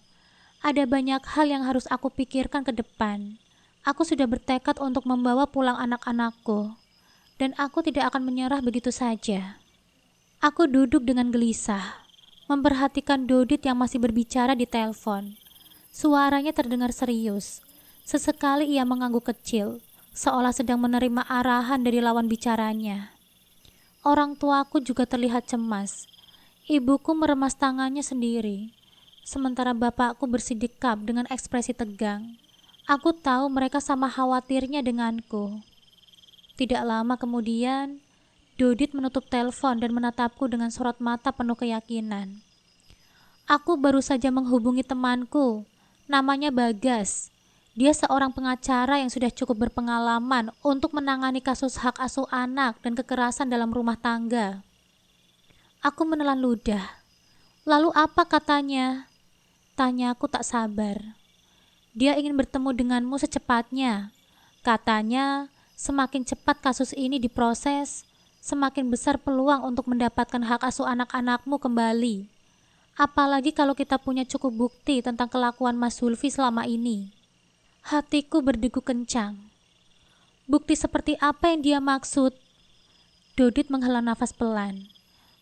Ada banyak hal yang harus aku pikirkan ke depan. Aku sudah bertekad untuk membawa pulang anak-anakku, dan aku tidak akan menyerah begitu saja. Aku duduk dengan gelisah, memperhatikan Dodit yang masih berbicara di telepon. Suaranya terdengar serius. Sesekali ia mengangguk kecil, seolah sedang menerima arahan dari lawan bicaranya. Orang tuaku juga terlihat cemas. Ibuku meremas tangannya sendiri. Sementara bapakku bersidikap dengan ekspresi tegang. Aku tahu mereka sama khawatirnya denganku. Tidak lama kemudian, Dodit menutup telepon dan menatapku dengan sorot mata penuh keyakinan. Aku baru saja menghubungi temanku, namanya Bagas. Dia seorang pengacara yang sudah cukup berpengalaman untuk menangani kasus hak asuh anak dan kekerasan dalam rumah tangga. Aku menelan ludah. Lalu apa katanya? Tanyaku tak sabar. Dia ingin bertemu denganmu secepatnya. Katanya, semakin cepat kasus ini diproses, semakin besar peluang untuk mendapatkan hak asuh anak-anakmu kembali. Apalagi kalau kita punya cukup bukti tentang kelakuan Mas Zulfi selama ini. Hatiku berdegup kencang. Bukti seperti apa yang dia maksud? Dodit menghela nafas pelan,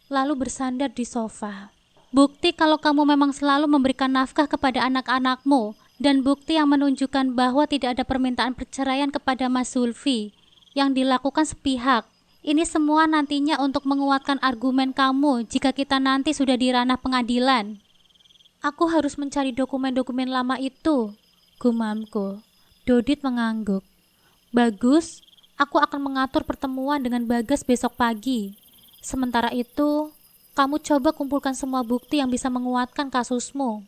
lalu bersandar di sofa. Bukti kalau kamu memang selalu memberikan nafkah kepada anak-anakmu, dan bukti yang menunjukkan bahwa tidak ada permintaan perceraian kepada Mas Zulfi yang dilakukan sepihak. Ini semua nantinya untuk menguatkan argumen kamu jika kita nanti sudah di ranah pengadilan. Aku harus mencari dokumen-dokumen lama itu, gumamku. Dodit mengangguk. Bagus, aku akan mengatur pertemuan dengan Bagas besok pagi. Sementara itu, kamu coba kumpulkan semua bukti yang bisa menguatkan kasusmu.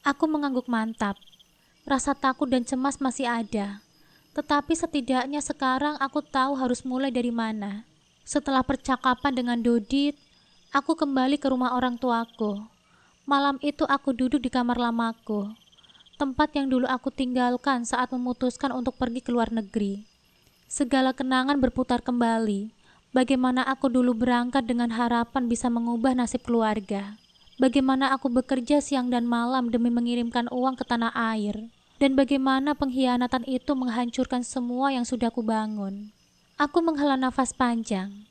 Aku mengangguk mantap. Rasa takut dan cemas masih ada. Tetapi setidaknya sekarang aku tahu harus mulai dari mana. Setelah percakapan dengan Dodit, aku kembali ke rumah orang tuaku. Malam itu aku duduk di kamar lamaku, tempat yang dulu aku tinggalkan saat memutuskan untuk pergi ke luar negeri. Segala kenangan berputar kembali. Bagaimana aku dulu berangkat dengan harapan bisa mengubah nasib keluarga. Bagaimana aku bekerja siang dan malam demi mengirimkan uang ke tanah air. Dan bagaimana pengkhianatan itu menghancurkan semua yang sudah kubangun. Aku menghela nafas panjang,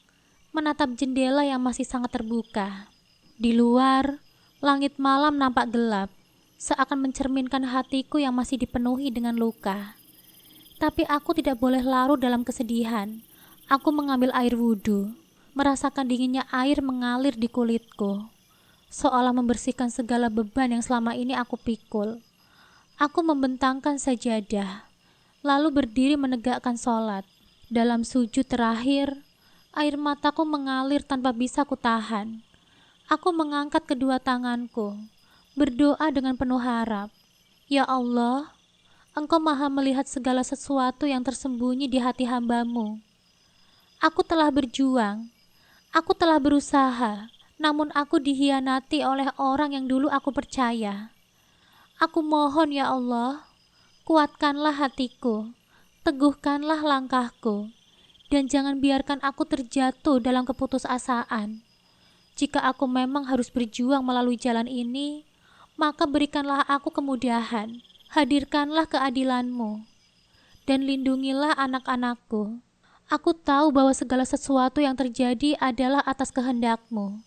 menatap jendela yang masih sangat terbuka. Di luar, langit malam nampak gelap, seakan mencerminkan hatiku yang masih dipenuhi dengan luka. Tapi aku tidak boleh larut dalam kesedihan. Aku mengambil air wudhu, merasakan dinginnya air mengalir di kulitku, seolah membersihkan segala beban yang selama ini aku pikul. Aku membentangkan sajadah, lalu berdiri menegakkan sholat. Dalam sujud terakhir, air mataku mengalir tanpa bisa kutahan. Aku mengangkat kedua tanganku, berdoa dengan penuh harap. Ya Allah, Engkau maha melihat segala sesuatu yang tersembunyi di hati hamba-Mu. Aku telah berjuang, aku telah berusaha, namun aku dikhianati oleh orang yang dulu aku percaya. Aku mohon ya Allah, kuatkanlah hatiku, teguhkanlah langkahku, dan jangan biarkan aku terjatuh dalam keputusasaan. Jika aku memang harus berjuang melalui jalan ini, maka berikanlah aku kemudahan, hadirkanlah keadilan-Mu, dan lindungilah anak-anakku. Aku tahu bahwa segala sesuatu yang terjadi adalah atas kehendak-Mu,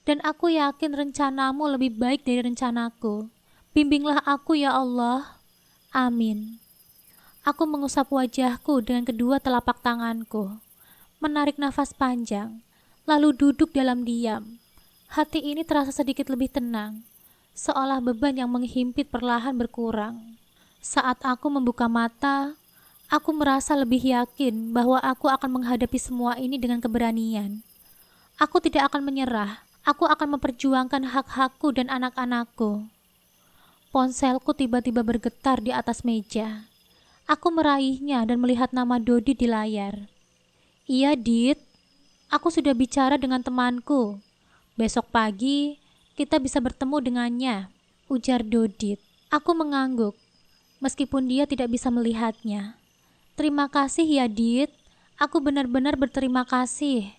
dan aku yakin rencana-Mu lebih baik dari rencanaku. Bimbinglah aku ya Allah. Amin. Aku mengusap wajahku dengan kedua telapak tanganku, menarik nafas panjang, lalu duduk dalam diam. Hati ini terasa sedikit lebih tenang, seolah beban yang menghimpit perlahan berkurang. Saat aku membuka mata, aku merasa lebih yakin bahwa aku akan menghadapi semua ini dengan keberanian. Aku tidak akan menyerah. Aku akan memperjuangkan hak-hakku dan anak-anakku. Ponselku tiba-tiba bergetar di atas meja. Aku meraihnya dan melihat nama Dodi di layar. Iya, Dit. Aku sudah bicara dengan temanku. Besok pagi kita bisa bertemu dengannya, ujar Dodit. Aku mengangguk, meskipun dia tidak bisa melihatnya. Terima kasih ya, Dit. Aku benar-benar berterima kasih.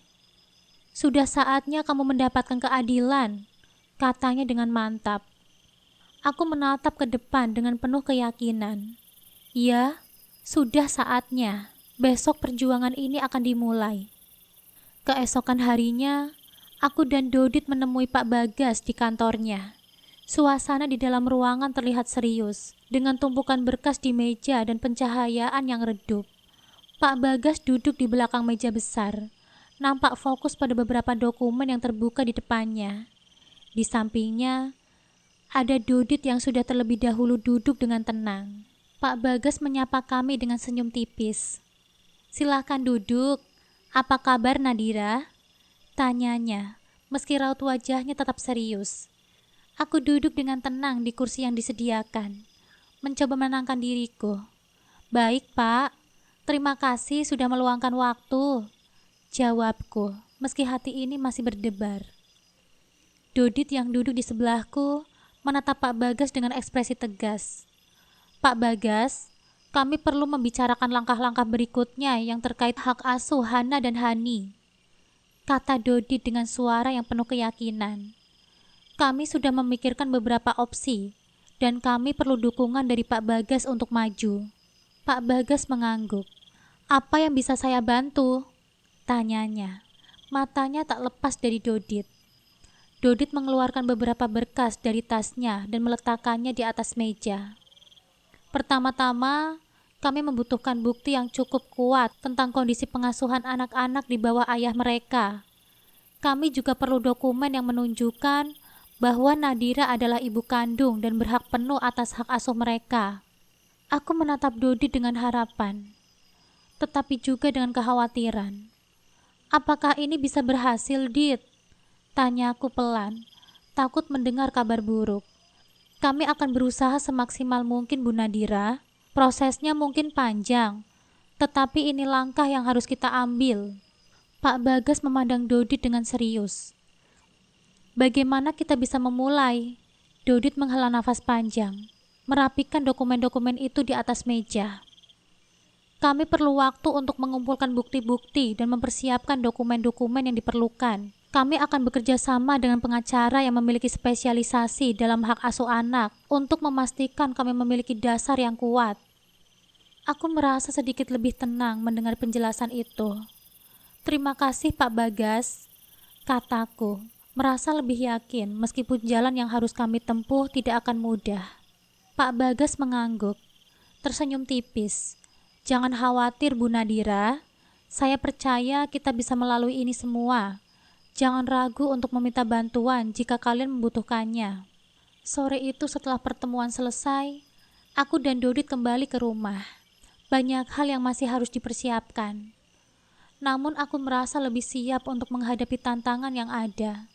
Sudah saatnya kamu mendapatkan keadilan, katanya dengan mantap. Aku menatap ke depan dengan penuh keyakinan. Ya, sudah saatnya. Besok perjuangan ini akan dimulai. Keesokan harinya, aku dan Dodit menemui Pak Bagas di kantornya. Suasana di dalam ruangan terlihat serius, dengan tumpukan berkas di meja dan pencahayaan yang redup. Pak Bagas duduk di belakang meja besar, nampak fokus pada beberapa dokumen yang terbuka di depannya. Di sampingnya, Ada Dodit yang sudah terlebih dahulu duduk dengan tenang. Pak Bagas menyapa kami dengan senyum tipis. "Silakan duduk. Apa kabar Nadira?" tanyanya, meski raut wajahnya tetap serius. Aku duduk dengan tenang di kursi yang disediakan, mencoba menenangkan diriku. "Baik, Pak. Terima kasih sudah meluangkan waktu," jawabku, meski hati ini masih berdebar. Dodit yang duduk di sebelahku menatap Pak Bagas dengan ekspresi tegas. "Pak Bagas, kami perlu membicarakan langkah-langkah berikutnya yang terkait hak asuh Hana dan Hani," kata Dodit dengan suara yang penuh keyakinan. "Kami sudah memikirkan beberapa opsi, dan kami perlu dukungan dari Pak Bagas untuk maju." Pak Bagas mengangguk. "Apa yang bisa saya bantu?" tanyanya. Matanya tak lepas dari Dodit. Dodit mengeluarkan beberapa berkas dari tasnya dan meletakkannya di atas meja. "Pertama-tama, kami membutuhkan bukti yang cukup kuat tentang kondisi pengasuhan anak-anak di bawah ayah mereka. Kami juga perlu dokumen yang menunjukkan bahwa Nadira adalah ibu kandung dan berhak penuh atas hak asuh mereka." Aku menatap Dodit dengan harapan, tetapi juga dengan kekhawatiran. "Apakah ini bisa berhasil, Dit?" tanyaku pelan, takut mendengar kabar buruk. "Kami akan berusaha semaksimal mungkin, Bu Nadira. Prosesnya mungkin panjang, tetapi ini langkah yang harus kita ambil." Pak Bagas memandang Dodit dengan serius. "Bagaimana kita bisa memulai?" Dodit menghela nafas panjang, merapikan dokumen-dokumen itu di atas meja. "Kami perlu waktu untuk mengumpulkan bukti-bukti dan mempersiapkan dokumen-dokumen yang diperlukan. Kami akan bekerja sama dengan pengacara yang memiliki spesialisasi dalam hak asuh anak untuk memastikan kami memiliki dasar yang kuat." Aku merasa sedikit lebih tenang mendengar penjelasan itu. "Terima kasih Pak Bagas," kataku, merasa lebih yakin meskipun jalan yang harus kami tempuh tidak akan mudah. Pak Bagas mengangguk, tersenyum tipis. "Jangan khawatir Bu Nadira, saya percaya kita bisa melalui ini semua. Jangan ragu untuk meminta bantuan jika kalian membutuhkannya." Sore itu setelah pertemuan selesai, aku dan Dodit kembali ke rumah. Banyak hal yang masih harus dipersiapkan. Namun aku merasa lebih siap untuk menghadapi tantangan yang ada.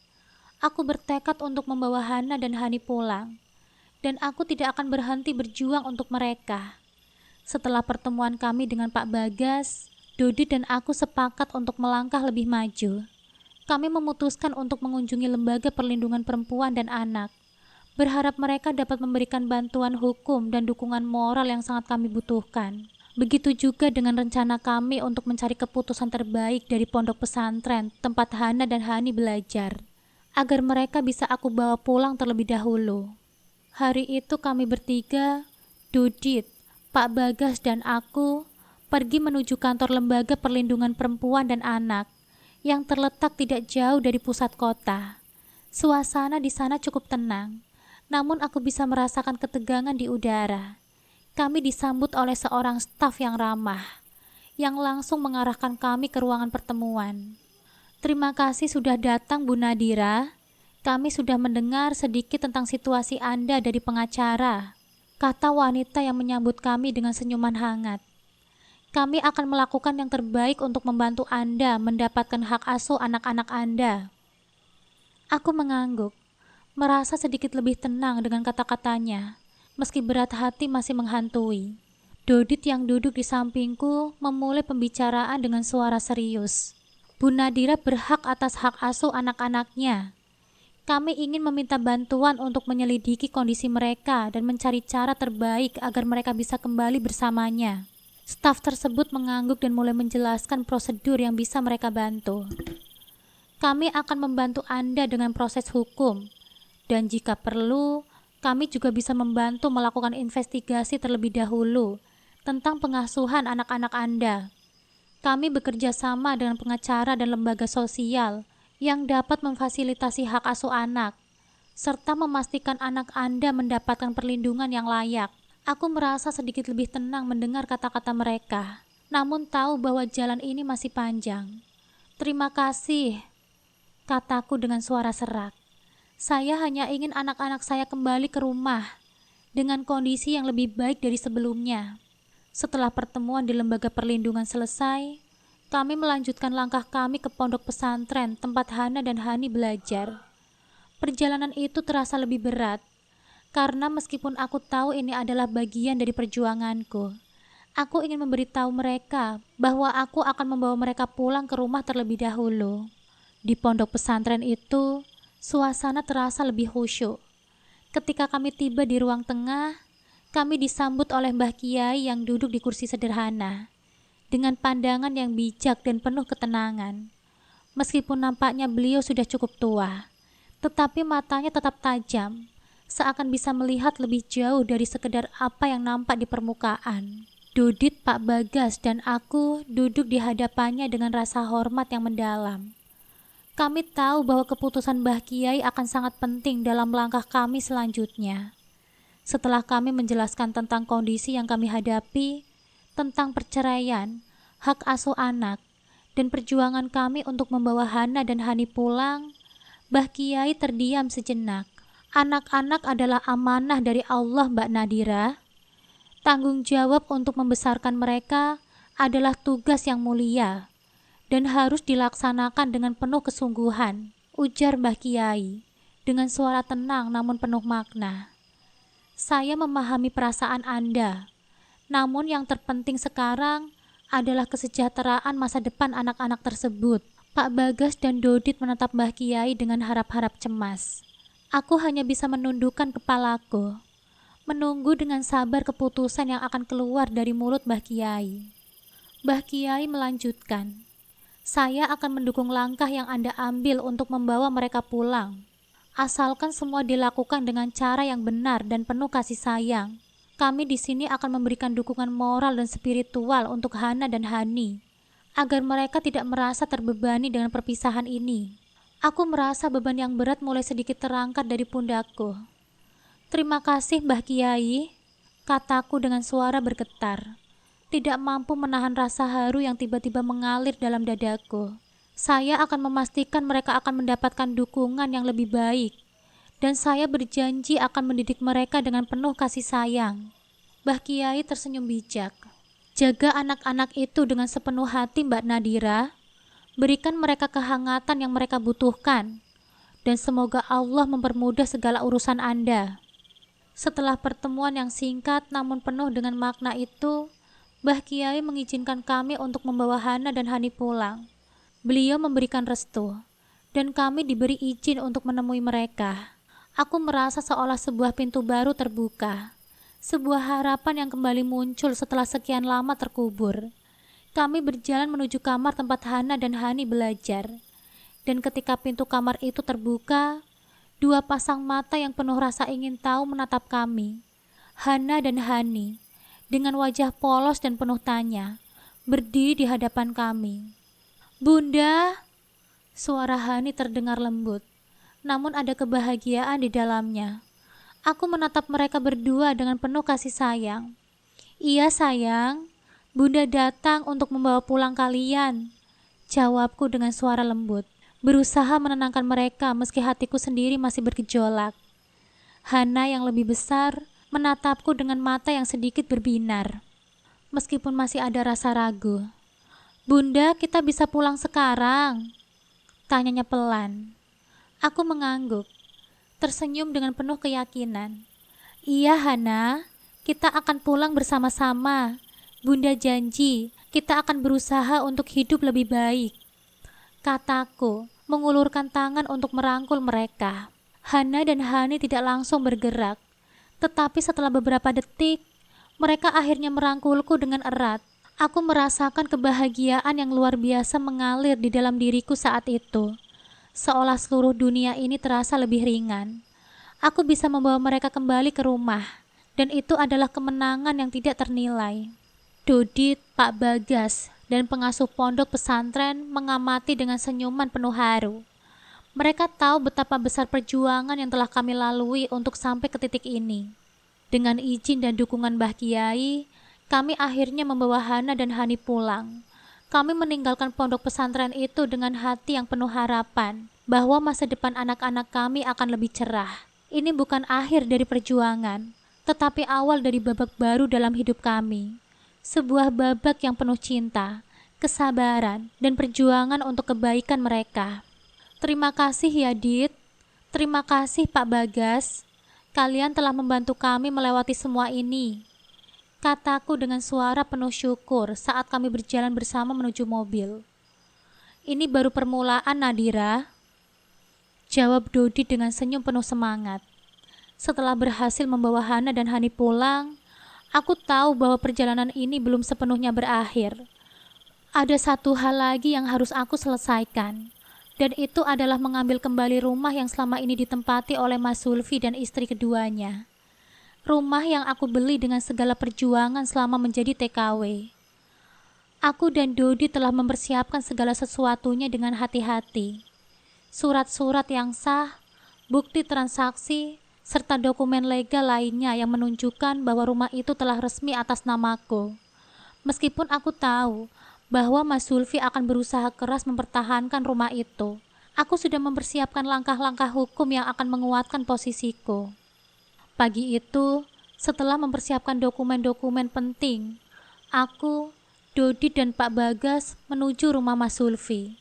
Aku bertekad untuk membawa Hana dan Hani pulang, dan aku tidak akan berhenti berjuang untuk mereka. Setelah pertemuan kami dengan Pak Bagas, Dodit dan aku sepakat untuk melangkah lebih maju. Kami memutuskan untuk mengunjungi Lembaga Perlindungan Perempuan dan Anak, berharap mereka dapat memberikan bantuan hukum dan dukungan moral yang sangat kami butuhkan. Begitu juga dengan rencana kami untuk mencari keputusan terbaik dari pondok pesantren tempat Hana dan Hani belajar, agar mereka bisa aku bawa pulang terlebih dahulu. Hari itu kami bertiga, Dodit, Pak Bagas dan aku, pergi menuju kantor Lembaga Perlindungan Perempuan dan Anak yang terletak tidak jauh dari pusat kota. Suasana di sana cukup tenang, namun aku bisa merasakan ketegangan di udara. Kami disambut oleh seorang staf yang ramah, yang langsung mengarahkan kami ke ruangan pertemuan. "Terima kasih sudah datang Bu Nadira. Kami sudah mendengar sedikit tentang situasi Anda dari pengacara," kata wanita yang menyambut kami dengan senyuman hangat. "Kami akan melakukan yang terbaik untuk membantu Anda mendapatkan hak asuh anak-anak Anda." Aku mengangguk, merasa sedikit lebih tenang dengan kata-katanya, meski berat hati masih menghantui. Dodit yang duduk di sampingku memulai pembicaraan dengan suara serius. "Bu Nadira berhak atas hak asuh anak-anaknya. Kami ingin meminta bantuan untuk menyelidiki kondisi mereka dan mencari cara terbaik agar mereka bisa kembali bersamanya." Staf tersebut mengangguk dan mulai menjelaskan prosedur yang bisa mereka bantu. "Kami akan membantu Anda dengan proses hukum, dan jika perlu, kami juga bisa membantu melakukan investigasi terlebih dahulu tentang pengasuhan anak-anak Anda. Kami bekerja sama dengan pengacara dan lembaga sosial yang dapat memfasilitasi hak asuh anak, serta memastikan anak Anda mendapatkan perlindungan yang layak." Aku merasa sedikit lebih tenang mendengar kata-kata mereka, namun tahu bahwa jalan ini masih panjang. "Terima kasih," kataku dengan suara serak. Saya hanya ingin anak-anak saya kembali ke rumah dengan kondisi yang lebih baik dari sebelumnya. Setelah pertemuan di lembaga perlindungan selesai, kami melanjutkan langkah kami ke pondok pesantren tempat Hana dan Hani belajar. Perjalanan itu terasa lebih berat, karena meskipun aku tahu ini adalah bagian dari perjuanganku, aku ingin memberitahu mereka bahwa aku akan membawa mereka pulang ke rumah terlebih dahulu. Di pondok pesantren itu, suasana terasa lebih khusyuk. Ketika kami tiba di ruang tengah, kami disambut oleh Mbah Kiai yang duduk di kursi sederhana, dengan pandangan yang bijak dan penuh ketenangan. Meskipun nampaknya beliau sudah cukup tua, tetapi matanya tetap tajam, seakan bisa melihat lebih jauh dari sekedar apa yang nampak di permukaan. Dudit, Pak Bagas, dan aku duduk di hadapannya dengan rasa hormat yang mendalam. Kami tahu bahwa keputusan Mbah Kiai akan sangat penting dalam langkah kami selanjutnya. Setelah kami menjelaskan tentang kondisi yang kami hadapi, tentang perceraian, hak asuh anak, dan perjuangan kami untuk membawa Hana dan Hani pulang, Mbah Kiai terdiam sejenak. Anak-anak adalah amanah dari Allah, Mbak Nadira. Tanggung jawab untuk membesarkan mereka adalah tugas yang mulia dan harus dilaksanakan dengan penuh kesungguhan, ujar Mbah Kiai dengan suara tenang namun penuh makna. Saya memahami perasaan Anda, namun yang terpenting sekarang adalah kesejahteraan masa depan anak-anak tersebut. Pak Bagas dan Dodit menatap Mbah Kiai dengan harap-harap cemas. Aku hanya bisa menundukkan kepalaku, menunggu dengan sabar keputusan yang akan keluar dari mulut Mbah Kiai. Mbah Kiai melanjutkan, saya akan mendukung langkah yang Anda ambil untuk membawa mereka pulang. Asalkan semua dilakukan dengan cara yang benar dan penuh kasih sayang. Kami di sini akan memberikan dukungan moral dan spiritual untuk Hana dan Hani, agar mereka tidak merasa terbebani dengan perpisahan ini. Aku merasa beban yang berat mulai sedikit terangkat dari pundakku. Terima kasih Mbah Kiai, kataku dengan suara bergetar, tidak mampu menahan rasa haru yang tiba-tiba mengalir dalam dadaku. Saya akan memastikan mereka akan mendapatkan dukungan yang lebih baik, dan saya berjanji akan mendidik mereka dengan penuh kasih sayang. Mbah Kiai tersenyum bijak. Jaga anak-anak itu dengan sepenuh hati, Mbak Nadira. Berikan mereka kehangatan yang mereka butuhkan, dan semoga Allah mempermudah segala urusan Anda. Setelah pertemuan yang singkat namun penuh dengan makna itu, Mbah Kiai mengizinkan kami untuk membawa Hana dan Hani pulang. Beliau memberikan restu, dan kami diberi izin untuk menemui mereka. Aku merasa seolah sebuah pintu baru terbuka, sebuah harapan yang kembali muncul setelah sekian lama terkubur. Kami berjalan menuju kamar tempat Hana dan Hani belajar, dan ketika pintu kamar itu terbuka, dua pasang mata yang penuh rasa ingin tahu menatap kami. Hana dan Hani, dengan wajah polos dan penuh tanya, berdiri di hadapan kami. Bunda, suara Hani terdengar lembut, namun ada kebahagiaan di dalamnya. Aku menatap mereka berdua dengan penuh kasih sayang. Iya sayang, Bunda datang untuk membawa pulang kalian, jawabku dengan suara lembut, berusaha menenangkan mereka meski hatiku sendiri masih bergejolak. Hana yang lebih besar menatapku dengan mata yang sedikit berbinar, meskipun masih ada rasa ragu. Bunda, kita bisa pulang sekarang? Tanyanya pelan. Aku mengangguk, tersenyum dengan penuh keyakinan. Iya Hana, kita akan pulang bersama-sama. Bunda janji, kita akan berusaha untuk hidup lebih baik, kataku, mengulurkan tangan untuk merangkul mereka. Hana dan Hani tidak langsung bergerak, tetapi setelah beberapa detik, mereka akhirnya merangkulku dengan erat. Aku merasakan kebahagiaan yang luar biasa mengalir di dalam diriku saat itu. Seolah seluruh dunia ini terasa lebih ringan. Aku bisa membawa mereka kembali ke rumah, dan itu adalah kemenangan yang tidak ternilai. Dodit, Pak Bagas, dan pengasuh pondok pesantren mengamati dengan senyuman penuh haru. Mereka tahu betapa besar perjuangan yang telah kami lalui untuk sampai ke titik ini. Dengan izin dan dukungan Mbah Kiai, kami akhirnya membawa Hana dan Hani pulang. Kami meninggalkan pondok pesantren itu dengan hati yang penuh harapan bahwa masa depan anak-anak kami akan lebih cerah. Ini bukan akhir dari perjuangan, tetapi awal dari babak baru dalam hidup kami. Sebuah babak yang penuh cinta, kesabaran, dan perjuangan untuk kebaikan mereka. Terima kasih ya Dit. Terima kasih Pak Bagas. Kalian telah membantu kami melewati semua ini. Kataku dengan suara penuh syukur saat kami berjalan bersama menuju mobil. Ini baru permulaan, Nadira. Jawab Dodi dengan senyum penuh semangat. Setelah berhasil membawa Hana dan Hani pulang, aku tahu bahwa perjalanan ini belum sepenuhnya berakhir. Ada satu hal lagi yang harus aku selesaikan, dan itu adalah mengambil kembali rumah yang selama ini ditempati oleh Mas Sulfi dan istri keduanya. Rumah yang aku beli dengan segala perjuangan selama menjadi TKW. Aku dan Dodi telah mempersiapkan segala sesuatunya dengan hati-hati. Surat-surat yang sah, bukti transaksi, serta dokumen legal lainnya yang menunjukkan bahwa rumah itu telah resmi atas namaku. Meskipun aku tahu bahwa Mas Sulfi akan berusaha keras mempertahankan rumah itu, aku sudah mempersiapkan langkah-langkah hukum yang akan menguatkan posisiku. Pagi itu, setelah mempersiapkan dokumen-dokumen penting, aku, Dodi dan Pak Bagas menuju rumah Mas Sulfi.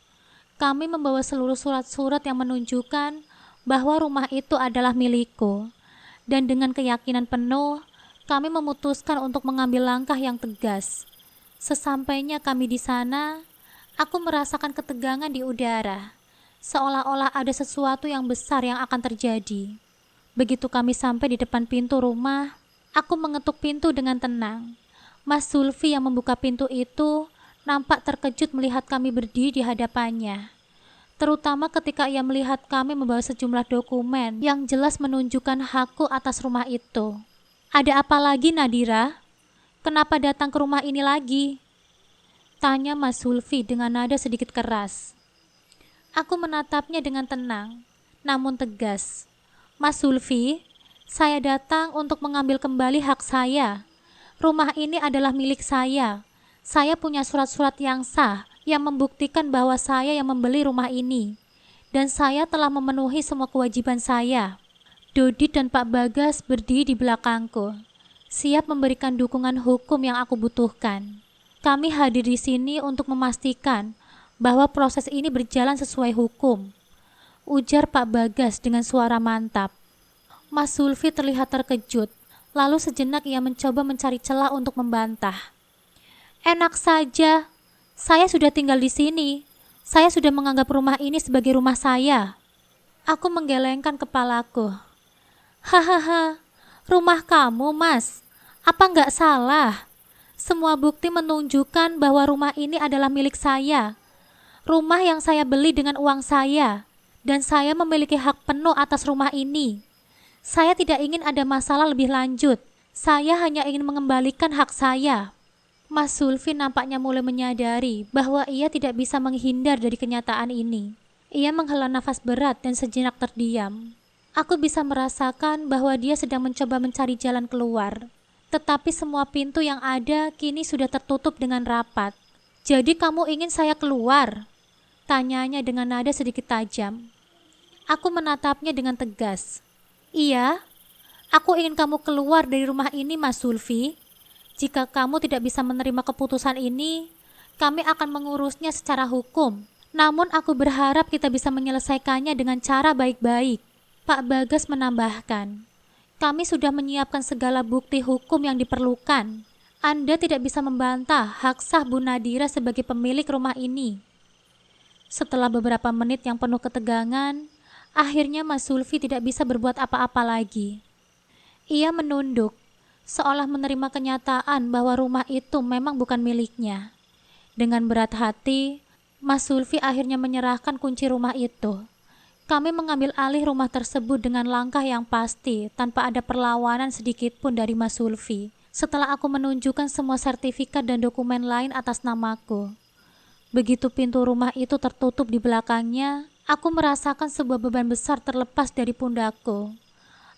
Kami membawa seluruh surat-surat yang menunjukkan bahwa rumah itu adalah milikku. Dan dengan keyakinan penuh, kami memutuskan untuk mengambil langkah yang tegas. Sesampainya kami di sana, aku merasakan ketegangan di udara, seolah-olah ada sesuatu yang besar yang akan terjadi. Begitu kami sampai di depan pintu rumah, aku mengetuk pintu dengan tenang. Mas Sulfi yang membuka pintu itu nampak terkejut melihat kami berdiri di hadapannya. Terutama ketika ia melihat kami membawa sejumlah dokumen yang jelas menunjukkan hakku atas rumah itu. Ada apa lagi, Nadira? Kenapa datang ke rumah ini lagi? Tanya Mas Sulfi dengan nada sedikit keras. Aku menatapnya dengan tenang, namun tegas. Mas Sulfi, saya datang untuk mengambil kembali hak saya. Rumah ini adalah milik saya. Saya punya surat-surat yang sah yang membuktikan bahwa saya yang membeli rumah ini. Dan saya telah memenuhi semua kewajiban saya. Dodi dan Pak Bagas berdiri di belakangku, siap memberikan dukungan hukum yang aku butuhkan. Kami hadir di sini untuk memastikan bahwa proses ini berjalan sesuai hukum. Ujar Pak Bagas dengan suara mantap. Mas Sulfi terlihat terkejut, lalu sejenak ia mencoba mencari celah untuk membantah. Enak saja, saya sudah tinggal di sini. Saya sudah menganggap rumah ini sebagai rumah saya. Aku menggelengkan kepalaku. Hahaha, rumah kamu, Mas. Apa nggak salah? Semua bukti menunjukkan bahwa rumah ini adalah milik saya. Rumah yang saya beli dengan uang saya. Dan saya memiliki hak penuh atas rumah ini. Saya tidak ingin ada masalah lebih lanjut. Saya hanya ingin mengembalikan hak saya. Mas Sulfi nampaknya mulai menyadari bahwa ia tidak bisa menghindar dari kenyataan ini. Ia menghela nafas berat dan sejenak terdiam. Aku bisa merasakan bahwa dia sedang mencoba mencari jalan keluar. Tetapi semua pintu yang ada kini sudah tertutup dengan rapat. Jadi kamu ingin saya keluar? Tanyanya dengan nada sedikit tajam. Aku menatapnya dengan tegas. Iya, aku ingin kamu keluar dari rumah ini, Mas Sulfi. Jika kamu tidak bisa menerima keputusan ini, kami akan mengurusnya secara hukum. Namun aku berharap kita bisa menyelesaikannya dengan cara baik-baik. Pak Bagas menambahkan, kami sudah menyiapkan segala bukti hukum yang diperlukan. Anda tidak bisa membantah hak sah Bu Nadira sebagai pemilik rumah ini. Setelah beberapa menit yang penuh ketegangan, akhirnya Mas Sulfi tidak bisa berbuat apa-apa lagi. Ia menunduk, seolah menerima kenyataan bahwa rumah itu memang bukan miliknya. Dengan berat hati, Mas Sulfi akhirnya menyerahkan kunci rumah itu. Kami mengambil alih rumah tersebut dengan langkah yang pasti tanpa ada perlawanan sedikit pun dari Mas Sulfi. Setelah aku menunjukkan semua sertifikat dan dokumen lain atas namaku. Begitu pintu rumah itu tertutup di belakangnya, aku merasakan sebuah beban besar terlepas dari pundakku.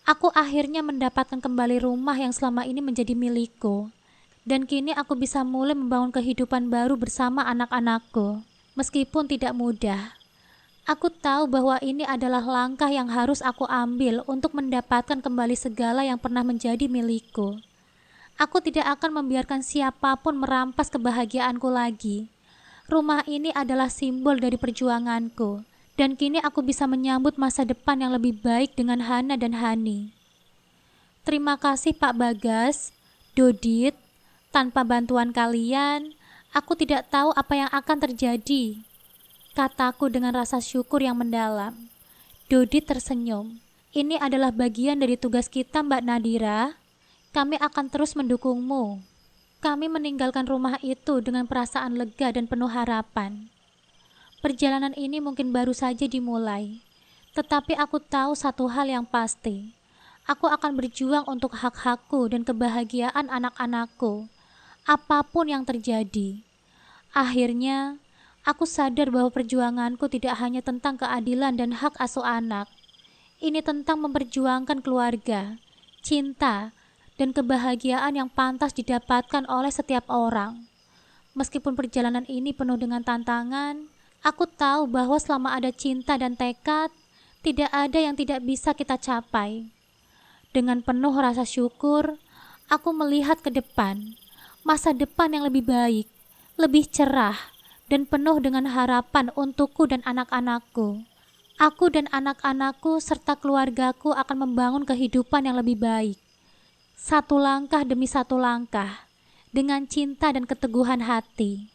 Aku akhirnya mendapatkan kembali rumah yang selama ini menjadi milikku. Dan kini aku bisa mulai membangun kehidupan baru bersama anak-anakku. Meskipun tidak mudah, Aku tahu bahwa ini adalah langkah yang harus aku ambil untuk mendapatkan kembali segala yang pernah menjadi milikku. Aku tidak akan membiarkan siapapun merampas kebahagiaanku lagi. Rumah ini adalah simbol dari perjuanganku, dan kini aku bisa menyambut masa depan yang lebih baik dengan Hana dan Hani. Terima kasih Pak Bagas, Dodit. Tanpa bantuan kalian, aku tidak tahu apa yang akan terjadi, kataku dengan rasa syukur yang mendalam. Dodit tersenyum. Ini adalah bagian dari tugas kita, Mbak Nadira. Kami akan terus mendukungmu. Kami meninggalkan rumah itu dengan perasaan lega dan penuh harapan. Perjalanan ini mungkin baru saja dimulai, tetapi aku tahu satu hal yang pasti. Aku akan berjuang untuk hak-hakku dan kebahagiaan anak-anakku, apapun yang terjadi. Akhirnya, aku sadar bahwa perjuanganku tidak hanya tentang keadilan dan hak asuh anak. Ini tentang memperjuangkan keluarga, cinta, dan kebahagiaan yang pantas didapatkan oleh setiap orang. Meskipun perjalanan ini penuh dengan tantangan, aku tahu bahwa selama ada cinta dan tekad, tidak ada yang tidak bisa kita capai. Dengan penuh rasa syukur, aku melihat ke depan, masa depan yang lebih baik, lebih cerah, dan penuh dengan harapan untukku dan anak-anakku. Aku dan anak-anakku serta keluargaku akan membangun kehidupan yang lebih baik. Satu langkah demi satu langkah, dengan cinta dan keteguhan hati.